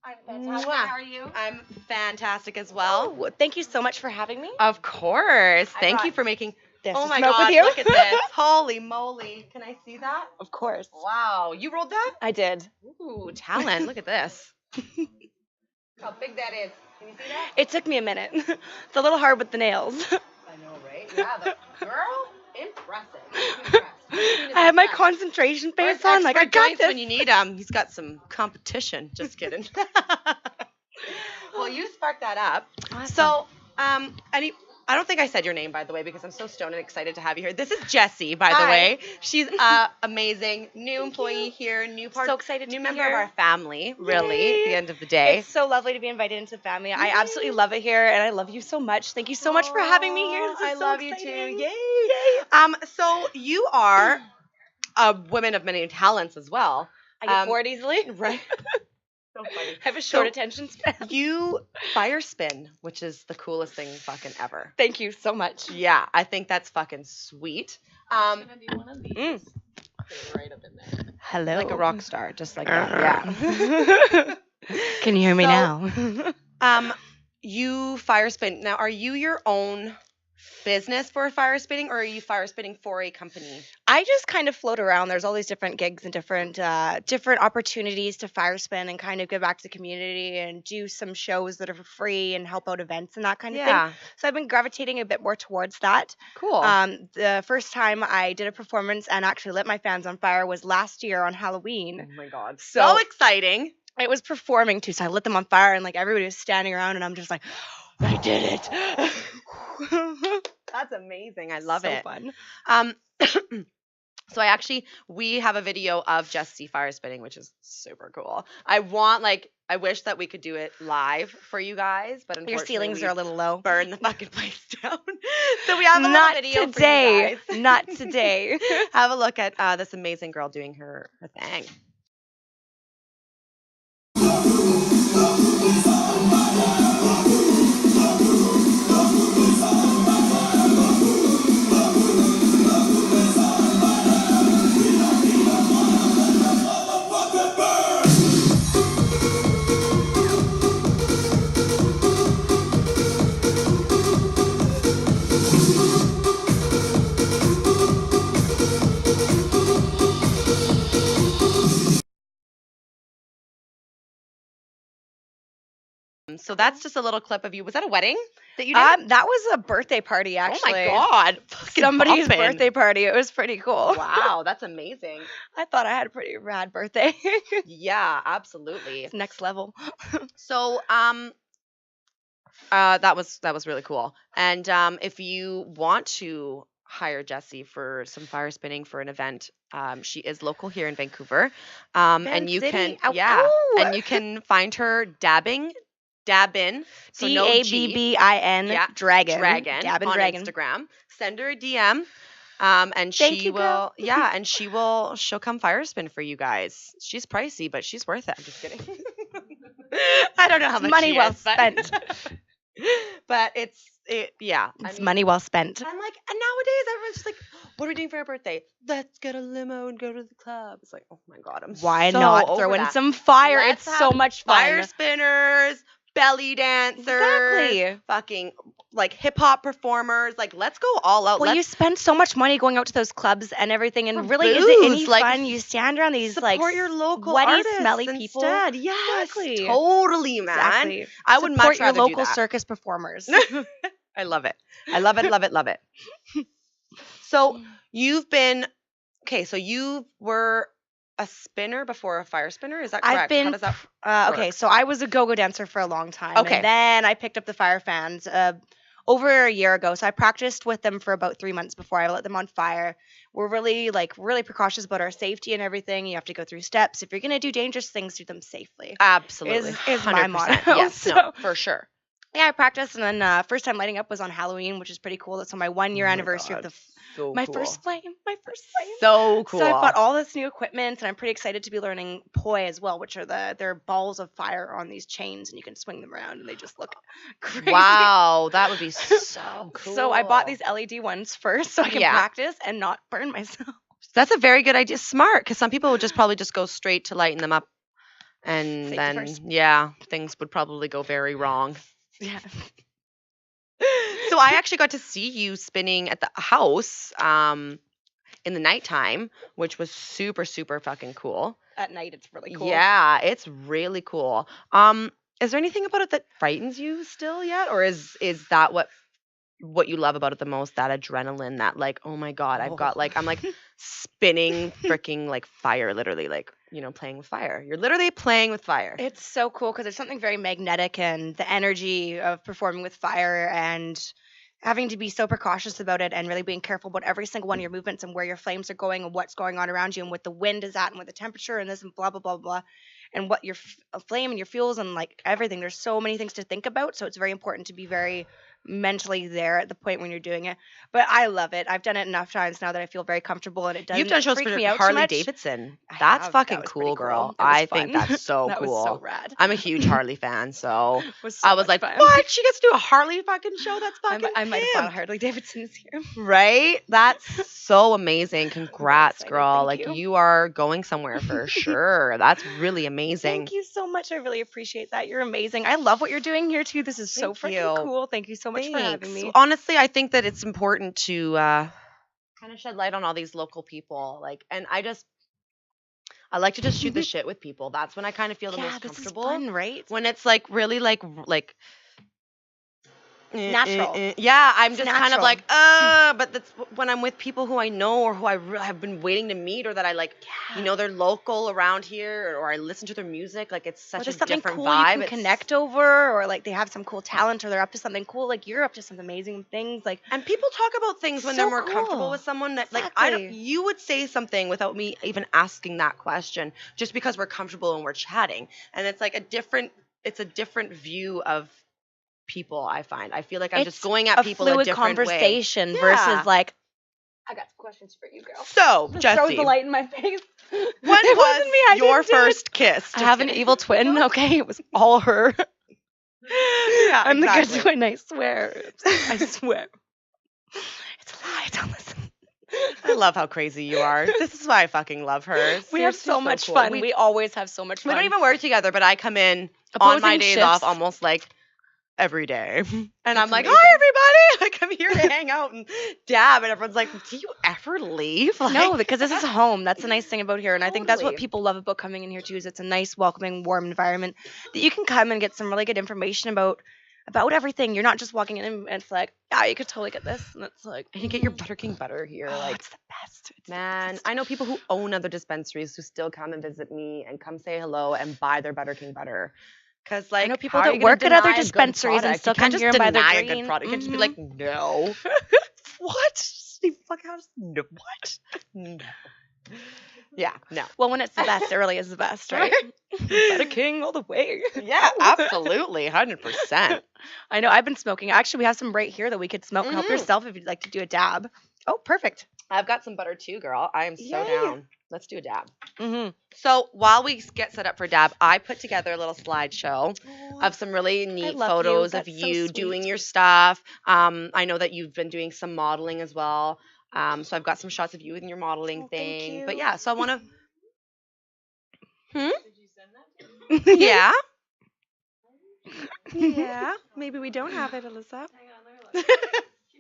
S4: I'm fantastic.
S1: Mwah.
S4: How are you?
S1: I'm fantastic as well.
S4: Oh, thank you so much for having me.
S1: Of course. Thank you
S4: brought
S1: for making.
S4: This
S1: Oh
S4: to
S1: my
S4: smoke
S1: God!
S4: with you.
S1: Look at this. Holy moly! Can I see that?
S4: Of course.
S1: Wow! You rolled that?
S4: I did.
S1: Ooh, talent! Look at this. How big that is. Can you see that?
S4: It took me a minute. It's a little hard with the nails.
S1: I know, right? Yeah, the girl, impressive. I'm impressed.
S4: I have my concentration face on. Like, I got
S1: joints
S4: this.
S1: when you need He's got some competition. Just kidding. Well, you sparked that up.
S4: Awesome.
S1: So, I don't think I said your name, by the way, because I'm so stoned and excited to have you here. This is Jessie, by the
S4: Hi.
S1: way. She's amazing. New employee here, new part,
S4: So excited to
S1: new
S4: be
S1: member
S4: here.
S1: of our family, really, at the end of the day.
S4: It's so lovely to be invited into the family. I absolutely love it here, and I love you so much. Thank you so much for having me here. This is
S1: I
S4: so
S1: love
S4: exciting.
S1: you too. Yay! So you are a woman of many talents as well.
S4: I get bored easily.
S1: Right. So funny.
S4: I have a short
S1: So-
S4: attention span.
S1: You fire spin, which is the coolest thing fucking ever.
S4: Thank you so much.
S1: Yeah, I think that's fucking sweet.
S4: Mm.
S1: Right up in there.
S4: Hello.
S1: Like a rock star, just like that. Yeah.
S4: Can you hear me
S1: So-
S4: now?
S1: You fire spin. Now, are you your own business for fire spinning, or are you fire spinning for a company?
S4: I just kind of float around. There's all these different gigs and different opportunities to fire spin and kind of give back to the community and do some shows that are for free and help out events and that kind of thing. So I've been gravitating a bit more towards that.
S1: Cool.
S4: The first time I did a performance and actually lit my fans on fire was last year on Halloween.
S1: Oh my God.
S4: So-
S1: So exciting.
S4: It was performing too, so I lit them on fire and like everybody was standing around and I'm just like, I did it.
S1: That's amazing. I love
S4: So
S1: it.
S4: fun.
S1: So we have a video of Jessie fire spinning, which is super cool. I wish that we could do it live for you guys, but unfortunately
S4: Your ceilings are a little low.
S1: burn the fucking place down. So we have a little
S4: Not
S1: video
S4: today.
S1: for you guys.
S4: Not today.
S1: Have a look at this amazing girl doing her thing. So that's just a little clip of you. Was that a wedding that you did?
S4: That was a birthday party, actually.
S1: Oh my God. Fucking
S4: Somebody's
S1: poppin'.
S4: birthday party. It was pretty cool.
S1: Wow, that's amazing.
S4: I thought I had a pretty rad birthday.
S1: Yeah, absolutely.
S4: It's next level.
S1: So, that was really cool. And if you want to hire Jessie for some fire spinning for an event. She is local here in Vancouver. And you
S4: City.
S1: can,
S4: Ow,
S1: yeah,
S4: ow.
S1: and you can find her dabbin, so no G,
S4: DABBIN
S1: yeah,
S4: dragon.
S1: dragon
S4: Dabbin
S1: on
S4: dragon.
S1: Instagram. Send her a DM. And
S4: Thank
S1: she
S4: you, girl.
S1: will, yeah, and she'll come fire spin for you guys. She's pricey, but she's worth it. I'm just kidding. I don't know how
S4: It's
S1: much
S4: money
S1: she
S4: well
S1: is, but-
S4: spent.
S1: but yeah.
S4: It's money well spent.
S1: And like, and nowadays everyone's just like, what are we doing for our birthday? Let's get a limo and go to the club. It's like, oh my god, I'm
S4: Why
S1: so
S4: not
S1: over
S4: throw in
S1: that.
S4: some fire?
S1: Let's
S4: It's so
S1: have
S4: much fun.
S1: Fire spinners, belly dancers,
S4: Exactly.
S1: fucking like hip hop performers. Like, let's go all out.
S4: Well, you
S1: Let's
S4: spend so much money going out to those clubs and everything, and
S1: For
S4: really, is it any
S1: booze, like,
S4: fun? You stand around these
S1: support
S4: like
S1: your local
S4: sweaty,
S1: artists
S4: smelly people.
S1: instead. Yes,
S4: Exactly.
S1: totally, man.
S4: Exactly.
S1: I would
S4: Support
S1: much
S4: your
S1: rather do
S4: local
S1: that.
S4: circus performers.
S1: I love it. I love it. Love it. Love it. So you've been okay. So you were a spinner before a fire spinner. Is that correct?
S4: I've been
S1: How does that?
S4: okay,
S1: work?
S4: so I was a go-go dancer for a long time.
S1: Okay.
S4: And then I picked up the fire fans over a year ago. So I practiced with them for about 3 months before I let them on fire. We're really precautious about our safety and everything. You have to go through steps. If you're gonna do dangerous things, do them safely.
S1: Absolutely.
S4: is my
S1: 100%.
S4: motto.
S1: Yes, no,
S4: So-
S1: for sure.
S4: Yeah, I practiced, and then first time lighting up was on Halloween, which is pretty cool. That's on my 1 year
S1: Oh my
S4: anniversary of
S1: God,
S4: the
S1: so
S4: my
S1: cool.
S4: first flame. My first flame.
S1: So cool.
S4: So I bought all this new equipment, and I'm pretty excited to be learning poi as well, which are they're balls of fire on these chains, and you can swing them around, and they just look crazy.
S1: Wow, that would be so cool.
S4: So I bought these LED ones first, so I can
S1: Yeah.
S4: practice and not burn myself.
S1: That's a very good idea. Smart, because some people would just probably just go straight to lighting them up, and
S4: Safety
S1: then
S4: first.
S1: yeah, things would probably go very wrong.
S4: Yeah.
S1: So I actually got to see you spinning at the house in the nighttime, which was super super fucking cool.
S4: At night, it's really cool.
S1: Yeah, it's really cool. Is there anything about it that frightens you still yet, or is that what you love about it the most? That adrenaline, that like, oh my god, I've got like, I'm like spinning freaking like fire, literally, like, playing with fire. You're literally playing with fire.
S4: It's so cool because there's something very magnetic, and the energy of performing with fire and having to be so precautious about it and really being careful about every single one of your movements and where your flames are going and what's going on around you and what the wind is at and what the temperature and this and blah, blah, blah, blah, and what your flame and your fuels and like everything. There's so many things to think about. So it's very important to be very mentally there at the point when you're doing it. But I love it. I've done it enough times now that I feel very comfortable, and it doesn't
S1: You've done shows
S4: freak
S1: for
S4: me out too
S1: Harley
S4: much.
S1: Davidson.
S4: I
S1: That's
S4: have.
S1: fucking
S4: That was
S1: cool,
S4: pretty
S1: girl.
S4: cool. It was
S1: I think
S4: fun.
S1: that's so
S4: That
S1: cool.
S4: was so rad.
S1: I'm a huge Harley fan, so
S4: It was so
S1: I was
S4: much
S1: like,
S4: fun.
S1: what? She gets to do a Harley fucking show? That's fucking
S4: I might have
S1: pimp.
S4: bought a Harley Davidson this year.
S1: Right? That's so amazing. Congrats,
S4: excited.
S1: girl.
S4: Thank
S1: Like,
S4: you.
S1: you are going somewhere for sure. That's really amazing.
S4: Thank you so much. I really appreciate that. You're amazing. I love what you're doing here too. This is so
S1: Thank
S4: freaking
S1: you.
S4: cool. Thank you so much for having me.
S1: Honestly, I think that it's important to kind of shed light on all these local people. Like, and I like to just shoot the shit with people. That's when I kind of feel the
S4: Yeah,
S1: most
S4: this is
S1: comfortable.
S4: fun, right?
S1: When it's like really like
S4: Natural.
S1: Yeah, I'm
S4: It's
S1: just kind of
S4: natural.
S1: like, but that's when I'm with people who I know or who I have been waiting to meet, or that I like, they're local around here, or I listen to their music. Like, it's
S4: Or
S1: such a
S4: there's something
S1: different
S4: cool
S1: vibe.
S4: you can
S1: It's-
S4: connect over, or like they have some cool talent, or they're up to something cool. Like you're up to some amazing things. Like
S1: And people talk about things when
S4: So
S1: they're more comfortable
S4: cool.
S1: with someone that like
S4: Exactly.
S1: you would say something without me even asking that question, just because we're comfortable and we're chatting. And it's like a different view of people. I feel like I'm just
S4: it's
S1: going at
S4: a
S1: people
S4: fluid
S1: a different
S4: conversation
S1: way.
S4: versus
S1: Yeah.
S4: like I got some questions for you, girl.
S1: So,
S4: Just
S1: Jessie,
S4: throws the light in my face.
S1: when
S4: It wasn't
S1: was
S4: me, I
S1: your
S4: didn't do it.
S1: first kiss?
S4: I
S1: Just
S4: have an
S1: kidding.
S4: evil twin. Okay, it was all her.
S1: Yeah,
S4: I'm the
S1: exactly.
S4: good twin. I swear. I swear. It's a lie. Don't listen.
S1: I love how crazy you are. This is why I fucking love her.
S4: We have
S1: Seriously,
S4: so much
S1: cool.
S4: fun. We always have so much
S1: We
S4: fun.
S1: don't even work together, but I come in on my
S4: Opposing
S1: days
S4: shifts.
S1: off almost like every day. And I'm like,
S4: amazing.
S1: hi, everybody. Like, I'm here to hang out and dab. And everyone's like, do you ever leave? Like,
S4: No, because this is home. That's the nice thing about here. And I think that's what
S1: Totally.
S4: people love about coming in here too, is it's a nice, welcoming, warm environment that you can come and get some really good information about everything. You're not just walking in and it's like, yeah, you could totally get this. And it's like,
S1: And you get your Butter King butter here.
S4: oh,
S1: Like,
S4: it's the best. It's the
S1: man,
S4: best.
S1: I know people who own other dispensaries who still come and visit me and come say hello and buy their Butter King butter. Because, like,
S4: know people
S1: how are
S4: that
S1: you gonna
S4: work at other
S1: deny a good
S4: dispensaries and
S1: product?
S4: still
S1: You can't
S4: come here
S1: just
S4: and buy their
S1: deny a
S4: green.
S1: good product. You can't just be
S4: Mhm.
S1: like, no. What? actually fuck house? No, what? No. Yeah, no.
S4: Well, when it's the best, it really is the best, right? Better king all the way.
S1: Yeah, absolutely, 100%.
S4: I know. I've been smoking. Actually, we have some right here that we could smoke. Help yourself if you'd like to do a dab. Oh, perfect.
S1: I've got some butter too, girl. I am so
S4: Yay.
S1: down. Let's do a dab. So while we get set up for dab, I put together a little slideshow of some really neat
S4: love
S1: photos
S4: you.
S1: of
S4: That's so
S1: you
S4: sweet.
S1: doing your stuff. I know that you've been doing some modeling as well. So I've got some shots of you in your modeling
S4: thank
S1: thing.
S4: you.
S1: But yeah, so I want to. Did you send that to me? Yeah. Yeah. Maybe we don't have it, Alyssa. Keep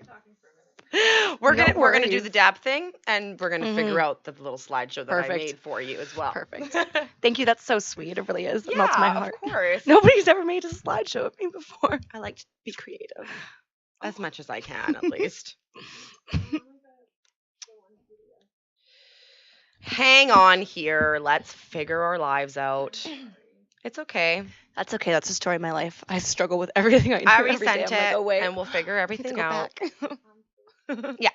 S1: talking for a minute. We're gonna do the dab thing, and we're gonna figure out the little slideshow that I made for you as well.
S4: Perfect. Thank you. That's so sweet. It really is. It melts my heart.
S1: Of course.
S4: Nobody's ever made a slideshow of me before.
S1: I like to be creative as much as I can, at least. Hang on here. Let's figure our lives out. It's okay.
S4: That's okay. That's the story of my life. I struggle with everything I do.
S1: I
S4: every day.
S1: resent
S4: I'm like,
S1: it,
S4: oh, wait.
S1: and we'll figure everything out.
S4: Yeah.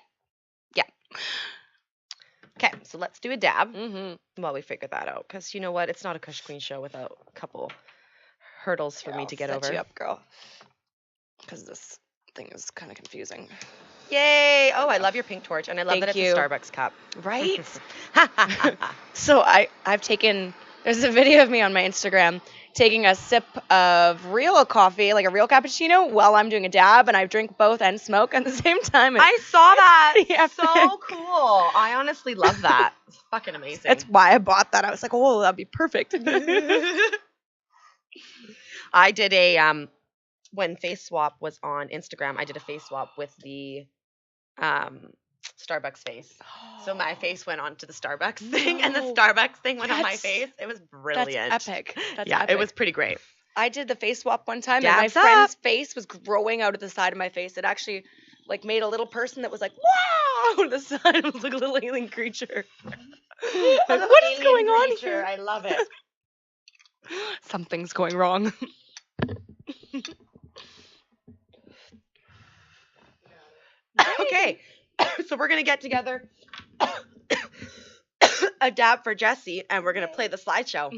S1: Okay, so let's do a dab while we figure that out. Because you know what? It's not a Kush Queen show without a couple hurdles for me to get over.
S4: You up, girl. Because this thing is kind of confusing.
S1: Yay! Oh, I love your pink torch, and I love
S4: Thank
S1: that it's
S4: you.
S1: a Starbucks cup.
S4: Right? So I've taken, there's a video of me on my Instagram taking a sip of real coffee, like a real cappuccino, while I'm doing a dab, and I drink both and smoke at the same time.
S1: I saw that.
S4: Yeah.
S1: So cool. I honestly love that. It's fucking amazing.
S4: That's why I bought that. I was like, oh, that'd be perfect.
S1: I did a when Face Swap was on Instagram, I did a face swap with the Starbucks face. So my face went onto the Starbucks thing, and the Starbucks thing went on my face. It was brilliant.
S4: That's epic. That's
S1: yeah,
S4: epic.
S1: it was pretty great.
S4: I did the face swap one time, and my
S1: Dabs
S4: friend's
S1: up.
S4: face was growing out of the side of my face. It actually like made a little person that was like, wow, on the side. It was like a little alien creature. Like, what is going on here?
S1: I love it.
S4: Something's going wrong.
S1: Okay, so we're gonna get together a dab for Jessie, and we're gonna play the slideshow.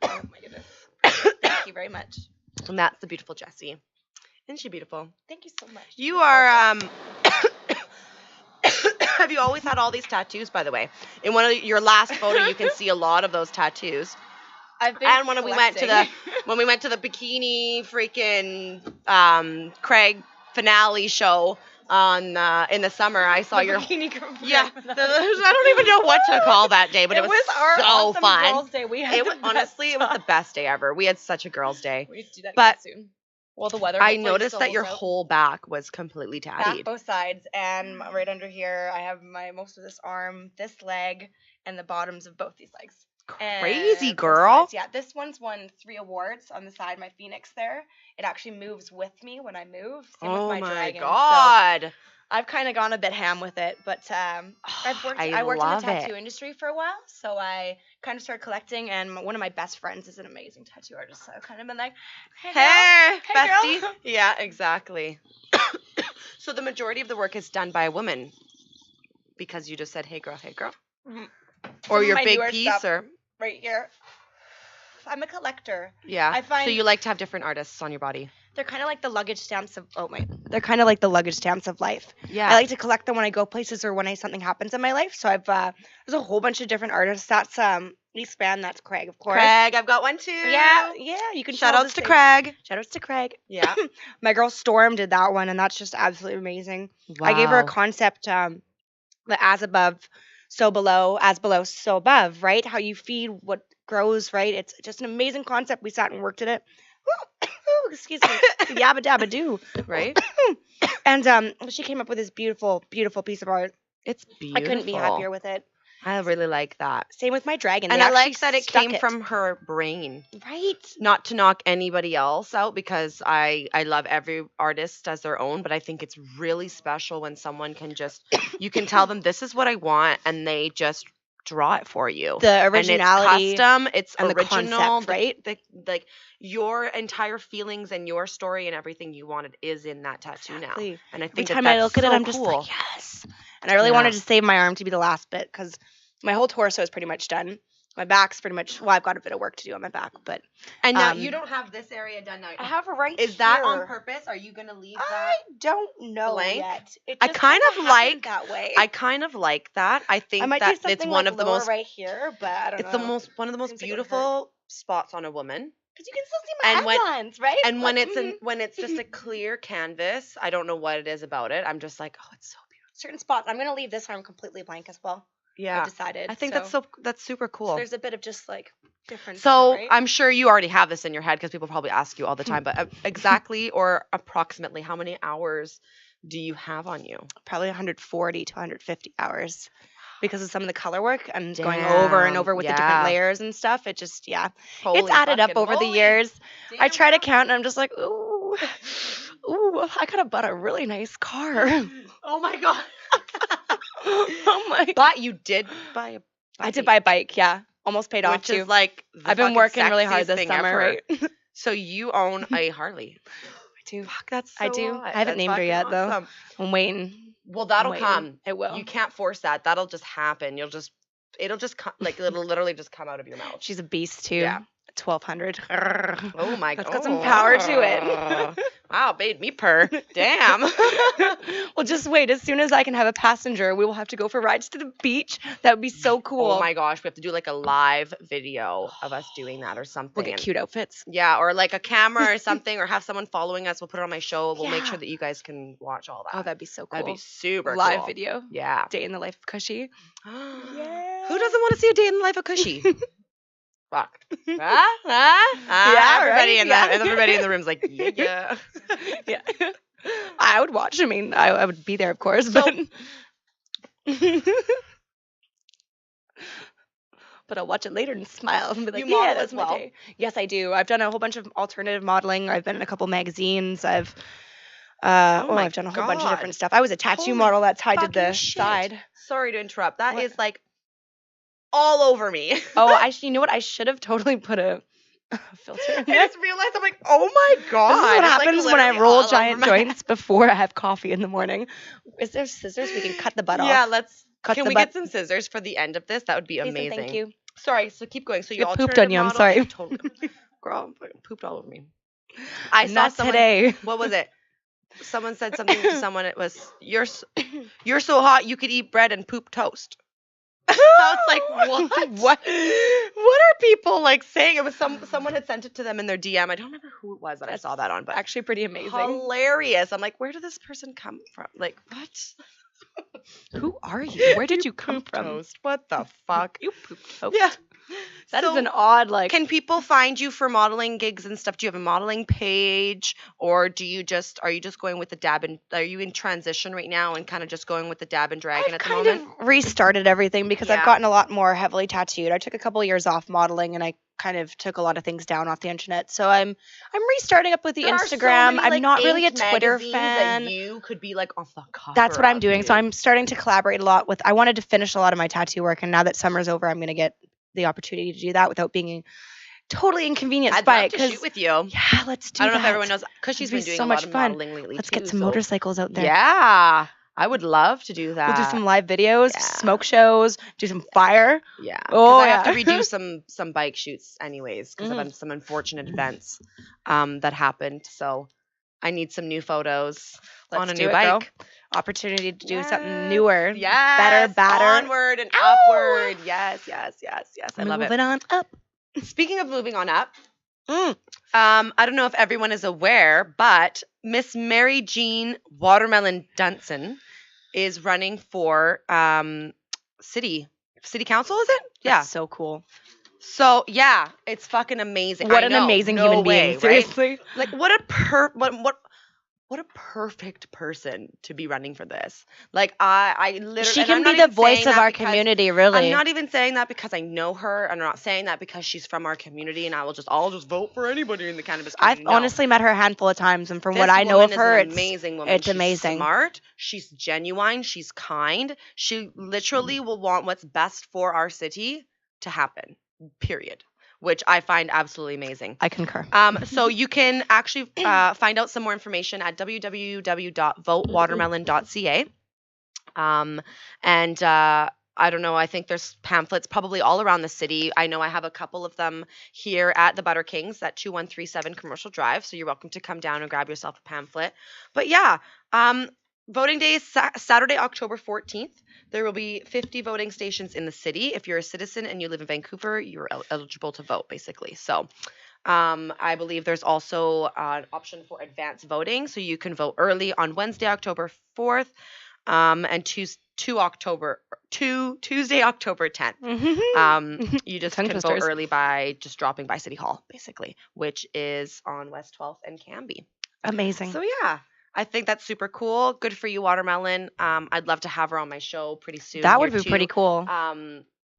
S4: Oh my goodness. Thank you very much.
S1: And that's the beautiful Jessie. Isn't she beautiful?
S4: Thank you so much.
S1: You are have you always had all these tattoos, by the way? In one of your last photo you can see a lot of those tattoos.
S4: I've been
S1: And when we went to the bikini freaking Craig finale show on in the summer, I saw your
S4: bikini girl.
S1: yeah. I don't even know what to call that day, but it was
S4: our
S1: so
S4: awesome
S1: fun.
S4: Girls' Day. We had
S1: It
S4: the
S1: was
S4: best
S1: honestly it was the
S4: time.
S1: best day ever. We had such a girls' day.
S4: We should do that
S1: But
S4: again soon. Well, the weather.
S1: I
S4: hopefully
S1: noticed
S4: still
S1: that your
S4: holds out.
S1: whole back was completely
S4: Back,
S1: tatted.
S4: both sides, and right under here, I have my most of this arm, this leg, and the bottoms of both these legs.
S1: Crazy,
S4: both
S1: girl.
S4: sides. Yeah, this one's won 3 awards on the side. My phoenix there. It actually moves with me when I move. Same
S1: Oh
S4: with my
S1: my
S4: dragon. So
S1: god.
S4: I've kind of gone a bit ham with it, but I worked in the
S1: love
S4: tattoo
S1: it.
S4: industry for a while, so I kind of started collecting. And one of my best friends is an amazing tattoo artist, so I've kind of been like, hey,
S1: Hey,
S4: girl.
S1: bestie. Yeah, exactly. So the majority of the work is done by a woman because you just said, hey, girl,
S4: Mhm.
S1: or
S4: Some of
S1: your
S4: my
S1: big
S4: newer
S1: piece,
S4: stuff.
S1: or
S4: Right here. I'm a collector.
S1: yeah.
S4: I
S1: So
S4: find-
S1: you like to have different artists on your body.
S4: They're kind of like the luggage stamps of They're kind of like the luggage stamps of life.
S1: Yeah.
S4: I like to collect them when I go places or when something happens in my life. So I've there's a whole bunch of different artists. That's East Band. That's Craig, of course.
S1: Craig, I've got one too.
S4: Yeah. You can
S1: Shout
S4: tell
S1: outs
S4: the
S1: to
S4: same-
S1: Craig.
S4: Shout outs to Craig.
S1: Yeah.
S4: My girl Storm did that one, and that's just absolutely amazing. I gave her a concept the as above, so below, as below, so above, right? How you feed what grows, right? It's just an amazing concept. We sat and worked at it. Excuse me. Yabba dabba do.
S1: Right?
S4: And she came up with this beautiful, beautiful piece of art.
S1: It's
S4: I
S1: beautiful.
S4: couldn't be happier with it.
S1: I really like that.
S4: Same with my dragon.
S1: And
S4: They
S1: I like
S4: actually
S1: that it
S4: stuck
S1: came from her brain.
S4: right.
S1: Not to knock anybody else out, because I love every artist as their own, but I think it's really special when someone can just, you can tell them this is what I want, and they just draw it for you.
S4: The originality
S1: and it's custom, it's
S4: and the
S1: original,
S4: concept, right?
S1: Like your entire feelings and your story and everything you wanted is in that tattoo now.
S4: Exactly.
S1: And I
S4: Every
S1: think
S4: time
S1: that's
S4: I look at it,
S1: so
S4: I'm just
S1: cool.
S4: like, yes. And I really wanted to save my arm to be the last bit because my whole torso is pretty much done. My back's pretty much, well, I've got a bit of work to do on my back, but.
S1: And now you don't have this area done now.
S4: I have it right
S1: Is that on
S4: here.
S1: purpose? Are you going to leave
S4: I
S1: that?
S4: don't know
S1: blank?
S4: yet. It
S1: I
S4: just
S1: kind
S4: kinda
S1: of
S4: happened
S1: like
S4: that way.
S1: I kind of like that. I think
S4: I might do
S1: that
S4: something
S1: it's one
S4: like
S1: of the
S4: lower
S1: most
S4: right here, but I don't know.
S1: it's the most one of the most
S4: Seems like it would hurt.
S1: beautiful spots on a woman.
S4: Because you can still see my
S1: And when-
S4: outlines, right?
S1: And when
S4: Like,
S1: it's when it's just a clear canvas, I don't know what it is about it. I'm just like, oh, it's so beautiful.
S4: certain spots, I'm gonna leave this arm completely blank as well.
S1: Yeah.
S4: I decided.
S1: I think
S4: so
S1: that's super cool.
S4: there's a bit of just like difference.
S1: So
S4: right?
S1: I'm sure you already have this in your head because people probably ask you all the time. But exactly or approximately how many hours do you have on you?
S4: probably 140 to 150 hours because of some of the color work and going over and
S1: Damn,
S4: over with the
S1: yeah.
S4: different layers and stuff. It just it's
S1: Holy
S4: added up
S1: fucking
S4: over the
S1: moly.
S4: years. I
S1: Damn,
S4: try to
S1: girl.
S4: count and I'm just like, ooh, I could have bought a really nice car.
S1: Oh my god.
S4: Oh my!
S1: But you did buy a
S4: I did buy a bike. Yeah, almost paid off
S1: which
S4: too.
S1: is like the
S4: I've been
S1: fucking
S4: working really hard
S1: sexiest
S4: this
S1: thing
S4: summer,
S1: ever.
S4: right?
S1: So you own a Harley.
S4: I do.
S1: Fuck, that's so
S4: I do.
S1: hot.
S4: I haven't
S1: That's
S4: named her
S1: fucking
S4: yet though.
S1: awesome.
S4: I'm waiting.
S1: Well, that'll
S4: waiting.
S1: come.
S4: It will.
S1: You can't force that. That'll just happen. It'll just come, like it'll literally just come out of your mouth.
S4: She's a beast too.
S1: Yeah.
S4: 1200.
S1: Oh my god.
S4: That's got some power to it.
S1: Wow, made me purr. Damn.
S4: Well, just wait. As soon as I can have a passenger, we will have to go for rides to the beach. That would be so cool.
S1: Oh my gosh, we have to do like a live video of us doing that or something.
S4: We'll get
S1: And-
S4: cute outfits.
S1: Yeah, or like a camera or something, or have someone following us. We'll put it on my show. We'll make
S4: Yeah.
S1: sure that you guys can watch all that.
S4: Oh, that'd be so cool.
S1: That'd be super
S4: Live
S1: cool.
S4: video.
S1: Yeah.
S4: Day in the life of Cushy.
S1: Who doesn't want to see a day in the life of Cushy? Fuck.
S4: Yeah,
S1: Everybody
S4: right?
S1: in
S4: Yeah.
S1: everybody in the room's like, yeah.
S4: Yeah. I would watch. I mean, I would be there, of course,
S1: So-
S4: but. But I'll watch it later and smile and be like,
S1: You model
S4: yeah,
S1: as
S4: that's my
S1: well?
S4: day. Yes, I do. I've done a whole bunch of alternative modeling. I've been in a couple magazines. I've
S1: my
S4: I've done a whole bunch of
S1: God.
S4: different stuff. I was a tattoo
S1: Holy
S4: model. That's how I did the
S1: fucking shit.
S4: side.
S1: Sorry to interrupt. That is
S4: What?
S1: like all over me.
S4: Oh, you know what? I should have totally put a filter in
S1: I
S4: there.
S1: just realized I'm like, oh my god.
S4: This is what
S1: It's, like,
S4: happens when I
S1: literally
S4: roll
S1: all over
S4: giant
S1: my-
S4: joints before I have coffee in the morning. Is there scissors? We can cut the butt
S1: Yeah,
S4: off.
S1: let's.
S4: Cut
S1: Can
S4: the
S1: we
S4: butt.
S1: get some scissors for the end of this? That would be
S4: Please and
S1: amazing.
S4: Thank you.
S1: Sorry, so keep going. So you
S4: I pooped on you, I'm
S1: model-
S4: sorry.
S1: Yeah, totally. Girl, fucking pooped all over me. I saw
S4: Not
S1: someone.
S4: today.
S1: What was it? Someone said something to someone. It was you're so hot you could eat bread and poop toast. I was like, what? What are people like saying? It was someone had sent it to them in their DM. I don't remember who it was that I saw that on, but
S4: Actually, pretty amazing.
S1: hilarious. I'm like, where did this person come from? Like, what?
S4: Who are you? Where did you come
S1: Poop
S4: from?
S1: toast. What the fuck?
S4: You poop toast.
S1: Yeah.
S4: That is
S1: So,
S4: an odd like.
S1: Can people find you for modeling gigs and stuff? Do you have a modeling page, or are you just going with the dab and are you in transition right now and kind of just going with the dab and dragon
S4: I've
S1: at the
S4: kind
S1: moment?
S4: of restarted everything because
S1: Yeah.
S4: I've gotten a lot more heavily tattooed. I took a couple years off modeling and I kind of took a lot of things down off the internet. So I'm restarting up with the
S1: There are so
S4: Instagram.
S1: many,
S4: I'm
S1: like,
S4: not really a
S1: ink
S4: Twitter
S1: magazines that
S4: fan.
S1: you could be like on the cover.
S4: That's what I'm
S1: of,
S4: doing. So
S1: dude.
S4: I'm starting to collaborate a lot with. I wanted to finish a lot of my tattoo work, and now that summer's over, I'm going to get the opportunity to do that without being totally inconvenienced
S1: I'd
S4: by
S1: love
S4: it.
S1: to
S4: 'cause-
S1: shoot with you.
S4: yeah, let's do
S1: I don't know
S4: that.
S1: if everyone knows because she's
S4: It'd
S1: been
S4: be
S1: doing
S4: so
S1: a
S4: much
S1: lot of
S4: fun.
S1: modeling lately.
S4: Let's
S1: too,
S4: get some
S1: so-
S4: motorcycles out there.
S1: Yeah, I would love to do that.
S4: We'll do some live videos,
S1: Yeah.
S4: smoke shows, do some fire.
S1: Yeah.
S4: Oh,
S1: I have to
S4: yeah.
S1: redo some bike shoots anyways because
S4: Mhm.
S1: I've had some unfortunate events that happened. So I need some new photos
S4: Let's
S1: on a
S4: do
S1: new
S4: it, girl.
S1: bike.
S4: Opportunity to do something
S1: Yes,
S4: newer,
S1: Yes.
S4: better, badder.
S1: Onward and
S4: Ow!
S1: upward. Yes, yes, yes, yes. I love it.
S4: Moving on up.
S1: Speaking of moving on up,
S4: Mm.
S1: I don't know if everyone is aware, but Miss Mary Jean Watermelon Dunson is running for city council, is it? Yeah.
S4: That's so cool.
S1: So yeah, it's fucking amazing.
S4: What
S1: I
S4: an
S1: know,
S4: amazing
S1: no
S4: human
S1: way,
S4: being.
S1: right?
S4: Seriously.
S1: Like what a perfect person to be running for this. Like I literally,
S4: She
S1: and
S4: can
S1: I'm
S4: be
S1: not
S4: the
S1: even
S4: voice
S1: saying
S4: of
S1: that
S4: our
S1: because-
S4: community, really.
S1: I'm not even saying that because I know her. I'm not saying that because she's from our community and I'll just vote for anybody in the cannabis
S4: I've
S1: community. No.
S4: honestly met her a handful of times, and from
S1: This
S4: what I know
S1: woman
S4: of her,
S1: is an amazing woman.
S4: it's
S1: She's
S4: amazing.
S1: smart. She's genuine. She's kind. She literally will want what's best for our city to happen. Period. Which I find absolutely amazing.
S4: I concur.
S1: So you can actually find out some more information at www.votewatermelon.ca. And I don't know, I think there's pamphlets probably all around the city. I know I have a couple of them here at the Butter Kings at 2137 Commercial Drive. So you're welcome to come down and grab yourself a pamphlet. But yeah, voting day is Saturday, October 14th. There will be 50 voting stations in the city. If you're a citizen and you live in Vancouver, you're eligible to vote, basically. So I believe there's also an option for advance voting. So you can vote early on Wednesday, October 4th, and Tuesday, October 10th. You just
S4: Tongue
S1: can
S4: twisters.
S1: vote early by just dropping by City Hall, basically, which is on West 12th and Canby.
S4: Amazing.
S1: So yeah, I think that's super cool. Good for you, Watermelon. I'd love to have her on my show pretty soon.
S4: That would
S1: here
S4: be pretty
S1: too.
S4: cool.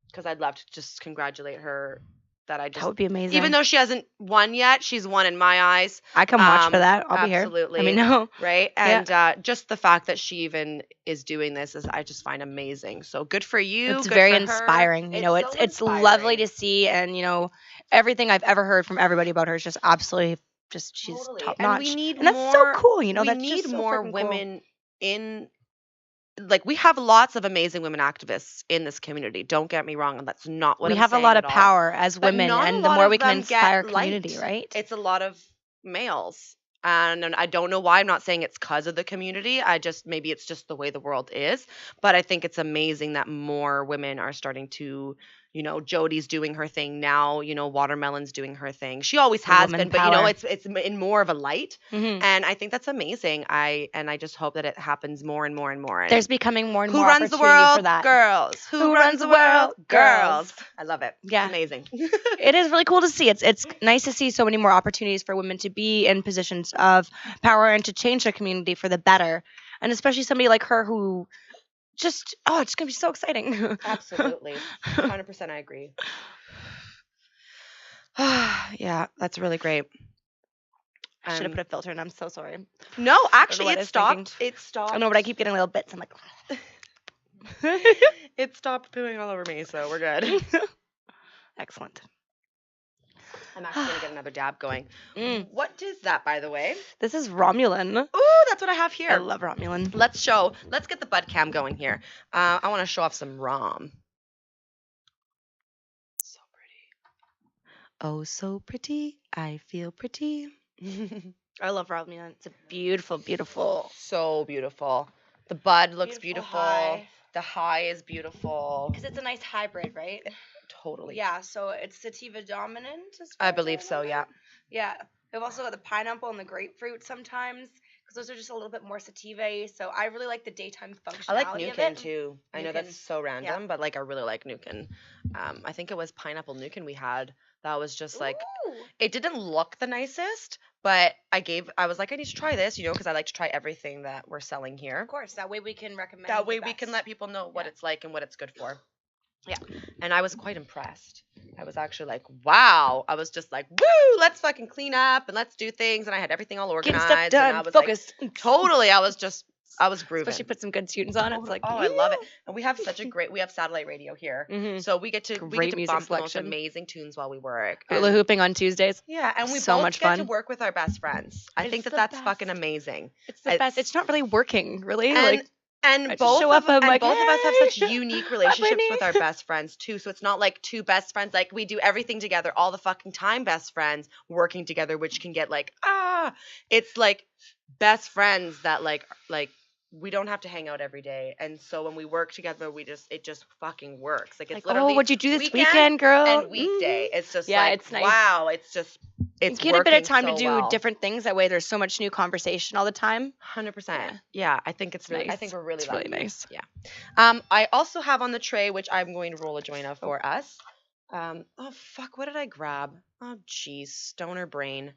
S1: Because I'd love to just congratulate her. That
S4: would be amazing.
S1: Even though she hasn't won yet, she's won in my eyes.
S4: I can watch for that. I'll
S1: absolutely.
S4: be here. Let me know.
S1: Right? And just the fact that she even is doing this is I just find amazing. So good for you.
S4: It's
S1: good
S4: very
S1: for her.
S4: inspiring. You know,
S1: so
S4: it's lovely
S1: inspiring.
S4: to see, and you know, everything I've ever heard from everybody about her is just absolutely she's
S1: Totally.
S4: top
S1: And
S4: notch.
S1: we need
S4: And that's
S1: more,
S4: so cool. You know,
S1: we
S4: that's
S1: need
S4: just so
S1: more
S4: freaking
S1: women in. Like we have lots of amazing women activists in this community. Don't get me wrong, and that's not what
S4: we
S1: I'm
S4: have a
S1: saying
S4: lot
S1: at
S4: of
S1: all.
S4: power as
S1: But
S4: women,
S1: not a
S4: and the
S1: lot
S4: more
S1: of
S4: we can
S1: them get
S4: inspire community,
S1: liked.
S4: right?
S1: It's a lot of males. And I don't know why. I'm not saying it's because of the community. Maybe it's just the way the world is. But I think it's amazing that more women are starting to, you know, Jodie's doing her thing now. You know, Watermelon's doing her thing. She always has
S4: woman
S1: been, but you know,
S4: power.
S1: it's in more of a light.
S4: Mhm.
S1: And I think that's amazing. I just hope that it happens more and more and more. And
S4: There's becoming more and
S1: who
S4: more
S1: runs the
S4: opportunity
S1: world?
S4: for that.
S1: Girls. Who runs the world? Girls. I love it.
S4: Yeah.
S1: It's amazing.
S4: It is really cool to see. It's nice to see so many more opportunities for women to be in positions of power and to change their community for the better. And especially somebody like her who just it's gonna be so exciting.
S1: Absolutely. 100% I agree. Yeah, that's really great.
S4: I should have put a filter in. I'm so sorry.
S1: No, actually
S4: what I
S1: it
S4: was
S1: stopped.
S4: thinking.
S1: It stopped.
S4: I know, but I keep getting little bits. I'm like,
S1: It stopped pooing all over me, so we're good.
S4: excellent.
S1: I'm actually gonna get another dab going.
S4: Mm.
S1: What is that, by the way?
S4: This is Romulan.
S1: Ooh, that's what I have here.
S4: I love Romulan.
S1: Let's get the bud cam going here. I want to show off some Rom. So pretty. Oh, so pretty. I feel pretty.
S4: I love Romulan. It's a beautiful, beautiful.
S1: So beautiful. The bud looks beautiful.
S4: high.
S1: The high is beautiful.
S4: Because it's a nice hybrid, right?
S1: Totally.
S4: Yeah, so it's sativa dominant.
S1: I believe so, yeah.
S4: Yeah. We've also got the pineapple and the grapefruit sometimes, because those are just a little bit more sativa. So I really like the daytime functionality
S1: I like
S4: of
S1: Nukin
S4: it.
S1: too. I know
S4: Nukin,
S1: that's so random, but like I really like Nukin. I think it was pineapple Nukin we had. That was just like
S4: Ooh.
S1: it didn't look the nicest, but I was like I need to try this, you know, because I like to try everything that we're selling here.
S4: Of course, that way we can recommend.
S1: That
S4: the
S1: way we can
S4: best.
S1: let people know what
S4: Yeah.
S1: it's like and what it's good for. Yeah. And I was quite impressed. I was actually like, wow. I was just like, woo, let's fucking clean up and let's do things. And I had everything all
S4: Getting
S1: organized.
S4: stuff
S1: And
S4: done.
S1: I was
S4: Focused.
S1: like, totally. I was grooving.
S4: Especially put some good students on it. It's like,
S1: oh, I love it. And we have we have satellite radio here.
S4: Mhm.
S1: So we get to
S4: Great music
S1: bump the most
S4: selection.
S1: amazing tunes while we work.
S4: Hula hooping on Tuesdays.
S1: Yeah, and we
S4: So
S1: both
S4: much
S1: get
S4: fun.
S1: to work with our best friends. I
S4: It's
S1: think
S4: the
S1: that's fucking
S4: best.
S1: amazing.
S4: It's the best. It's not really working, really.
S1: And
S4: I just
S1: both
S4: show up, I'm like,
S1: both of us have such
S4: "Hey,
S1: unique relationships
S4: Brittany."
S1: with our best friends too. So it's not like two best friends, like we do everything together all the fucking time, best friends working together, which can get like it's like best friends that like we don't have to hang out every day. And so when we work together, it just fucking works. Like, it's
S4: Like,
S1: literally
S4: oh, what'd you do this
S1: weekend
S4: weekend, girl?
S1: and weekday. It's just
S4: Yeah,
S1: like,
S4: it's nice.
S1: wow, it's
S4: Get a bit of
S1: working
S4: time to
S1: so
S4: do
S1: well.
S4: different things. That way, there's so much new conversation all the time.
S1: 100%. Yeah, I think it's really, I think
S4: nice.
S1: we're really
S4: It's really
S1: lucky.
S4: nice.
S1: Yeah. I also have on the tray, which I'm going to roll a joint of for us. Oh fuck, what did I grab? Oh jeez, stoner brain.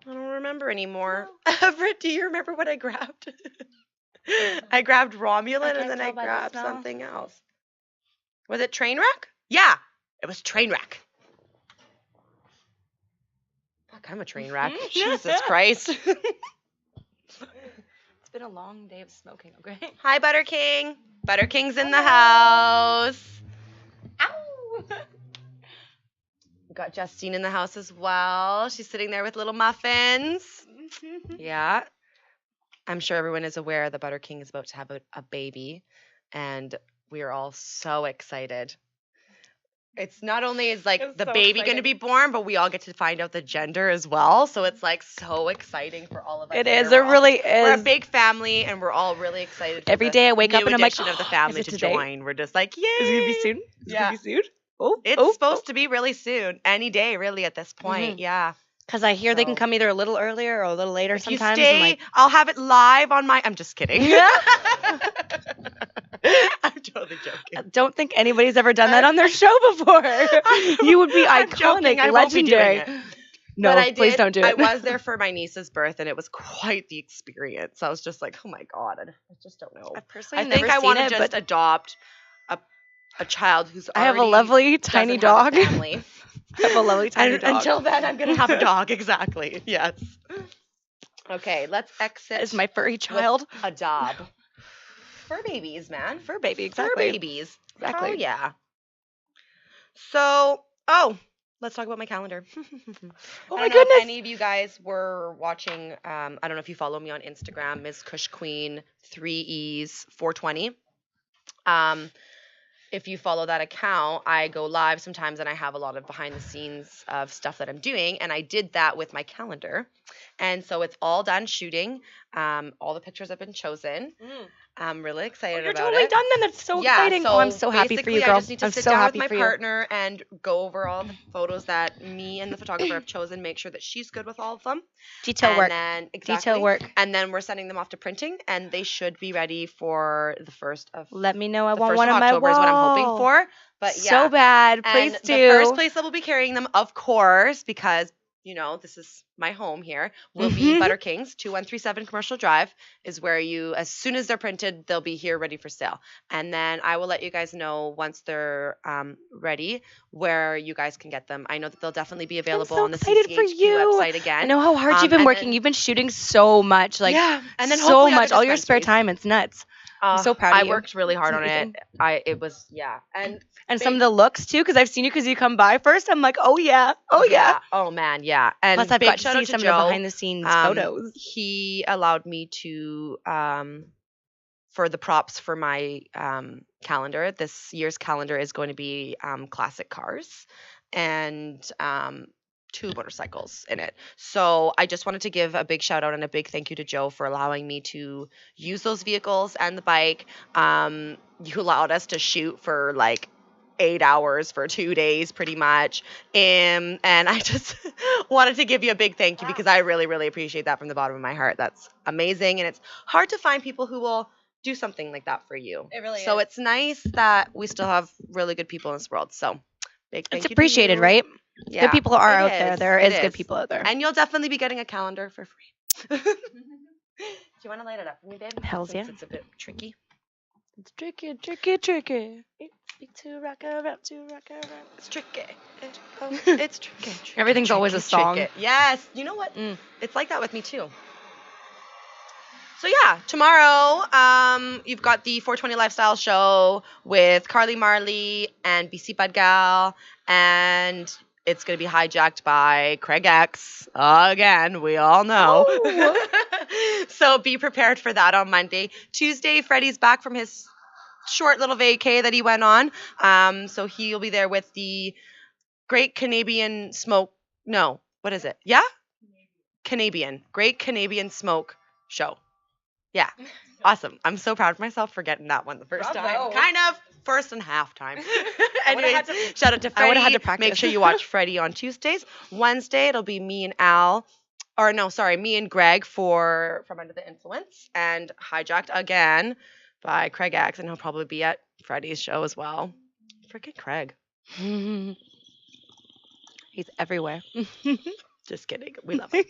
S1: I don't remember anymore. Everett, do you remember what I grabbed? I grabbed Romulan and then I grabbed something else. Was it Trainwreck? Yeah, it was Trainwreck. Fuck, I'm a train wreck. Jesus Christ.
S4: It's been a long day of smoking, okay?
S1: Hi, Butter King. Butter King's in the house.
S4: Ow!
S1: We got Justine in the house as well. She's sitting there with little muffins. Yeah. I'm sure everyone is aware that Butter King is about to have a baby, and we are all so excited. It's not only is like the
S4: so
S1: baby going to be born, but we all get to find out the gender as well. So it's like so exciting for all of us.
S4: It
S1: here.
S4: is. It really
S1: We're a
S4: is.
S1: big family, and we're all really excited. For
S4: Every
S1: the
S4: day I wake up
S1: new
S4: and I'm like,
S1: addition of the
S4: "Is
S1: family
S4: it
S1: to
S4: today?
S1: join. We're just like, yay!
S4: Is it gonna be soon? Is it
S1: Yeah.
S4: gonna be soon? Oh,
S1: It's supposed to be really soon. Any day, really, at this point.
S4: Mhm.
S1: Yeah.
S4: Because I hear they can
S1: So-
S4: come either a little earlier or a little later
S1: If
S4: sometimes.
S1: you stay, I'll have it live on my. I'm just kidding.
S4: Yeah.
S1: I'm totally joking.
S4: I don't think anybody's ever done that on their show before. You would be
S1: I'm
S4: iconic,
S1: joking. I won't be doing
S4: legendary.
S1: it.
S4: No,
S1: But I
S4: please
S1: did-
S4: don't do it.
S1: I was there for my niece's birth, and it was quite the experience. I was just like, oh my god, I just don't know.
S4: I've personally
S1: I think
S4: never
S1: I want to
S4: seen it,
S1: just
S4: but
S1: adopt a child who's.
S4: I have a
S1: already
S4: lovely tiny
S1: doesn't have a
S4: dog.
S1: family.
S4: I have a lovely tiny
S1: And
S4: dog.
S1: until then, I'm gonna have a dog. Exactly. Yes. Okay, let's exit.
S4: That is my furry child.
S1: A job. Fur babies, man.
S4: Fur baby,
S1: Fur
S4: exactly.
S1: babies.
S4: Exactly.
S1: Oh yeah. So, let's talk about my calendar.
S4: Oh
S1: I
S4: my
S1: don't know
S4: goodness.
S1: if any of you guys were watching. I don't know if you follow me on Instagram, Ms. Kush Queen 3E's 420. If you follow that account, I go live sometimes and I have a lot of behind the scenes of stuff that I'm doing. And I did that with my calendar. And so it's all done shooting. All the pictures have been chosen. I'm really excited
S4: You're
S1: about
S4: totally
S1: it.
S4: done then. That's so exciting.
S1: So
S4: oh, I'm so happy for you,
S1: basically,
S4: girl.
S1: I just need to
S4: I'm
S1: sit
S4: so
S1: down
S4: happy
S1: with
S4: for
S1: my
S4: you.
S1: partner and go over all the photos that me and the photographer have chosen, make sure that she's good with all of them.
S4: Detail
S1: and
S4: work.
S1: Then, exactly.
S4: Detail work.
S1: And then we're sending them off to printing, and they should be ready for the first of
S4: Let me know. I
S1: the
S4: want
S1: first
S4: one
S1: of
S4: on my
S1: October
S4: wall.
S1: is what I'm hoping for. But yeah,
S4: So bad. Please
S1: and
S4: do.
S1: the first place that will be carrying them, of course, because this is my home here, will be
S4: Mhm.
S1: Butter King's 2137 Commercial Drive is where as soon as they're printed, they'll be here ready for sale. And then I will let you guys know once they're ready where you guys can get them. I know that they'll definitely be available
S4: so
S1: on the
S4: excited for
S1: CCHQ
S4: you.
S1: website again.
S4: I know how hard you've been
S1: and
S4: working.
S1: then-
S4: You've been shooting so much. Like,
S1: yeah, and then
S4: so
S1: hopefully other
S4: much. All your spare
S1: dispensaries.
S4: time. It's nuts. I'm so proud of
S1: I
S4: you.
S1: worked really hard
S4: It's
S1: on it.
S4: amazing.
S1: It was, yeah.
S4: And some of the looks, too, because I've seen you because you come by first. I'm like, oh, yeah. Oh, yeah.
S1: Oh, man, yeah. And
S4: Plus, I've
S1: big
S4: got to
S1: shout
S4: see
S1: out to
S4: some of
S1: Joe.
S4: the behind-the-scenes photos.
S1: He allowed me to, for the props for my calendar. This year's calendar is going to be classic cars and 2 motorcycles in it. So I just wanted to give a big shout out and a big thank you to Joe for allowing me to use those vehicles and the bike. You allowed us to shoot for like 8 hours for 2 days pretty much. And I just wanted to give you a big thank you because I really, really appreciate that from the bottom of my heart. That's amazing. And it's hard to find people who will do something like that for you.
S4: It really
S1: So
S4: is.
S1: it's nice that we still have really good people in this world. So big thank
S4: It's
S1: you to
S4: appreciated,
S1: you.
S4: right?
S1: Yeah,
S4: Good people are
S1: it
S4: out there.
S1: is.
S4: There
S1: It
S4: is good people out there.
S1: And you'll definitely be getting a calendar for free. Do you want to light it up for me, babe?
S4: Hells
S1: Since
S4: yeah.
S1: It's a bit tricky.
S4: It's tricky, tricky, tricky. It's to rock around, to rock around.
S1: It's tricky. It's tricky.
S4: Everything's always a song.
S1: Tricky. Yes. You know what?
S4: Mm.
S1: It's like that with me too. So yeah, tomorrow you've got the 420 Lifestyle Show with Carly Marley and BC Bud Gal, and it's going to be hijacked by Craig X again. We all know. So be prepared for that on Monday. Tuesday, Freddie's back from his short little vacay that he went on. So he'll be there with the Great Canadian Smoke. No, what is it? Yeah? Canadian. Great Canadian Smoke show. Yeah. Awesome. I'm so proud of myself for getting that one the first
S4: Bravo.
S1: time. Kind of first and half time. Anyways,
S4: had to-
S1: shout out to
S4: I would've
S1: Freddie.
S4: had to practice.
S1: Make sure you watch Freddie on Tuesdays. Wednesday, it'll be me and Al. Or no, sorry, me and Greg for From Under the Influence. And Hijacked again by Craig X. And he'll probably be at Freddie's show as well. Freaking Craig.
S4: He's everywhere.
S1: Just kidding. We love him.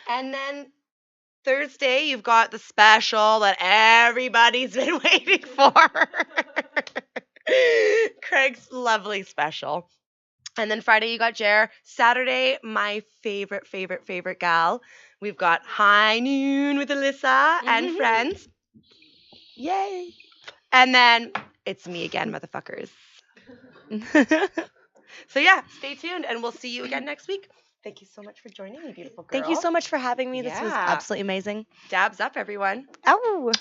S1: And then Thursday, you've got the special that everybody's been waiting for. Craig's lovely special. And then Friday, you got Jer. Saturday, my favorite gal. We've got High Noon with Alyssa and friends. Yay. And then it's me again, motherfuckers. So yeah, stay tuned and we'll see you again next week. Thank you so much for joining me, beautiful girl.
S4: Thank you so much for having me. This was
S1: Yeah.
S4: absolutely amazing.
S1: Dabs up, everyone.
S4: Ow.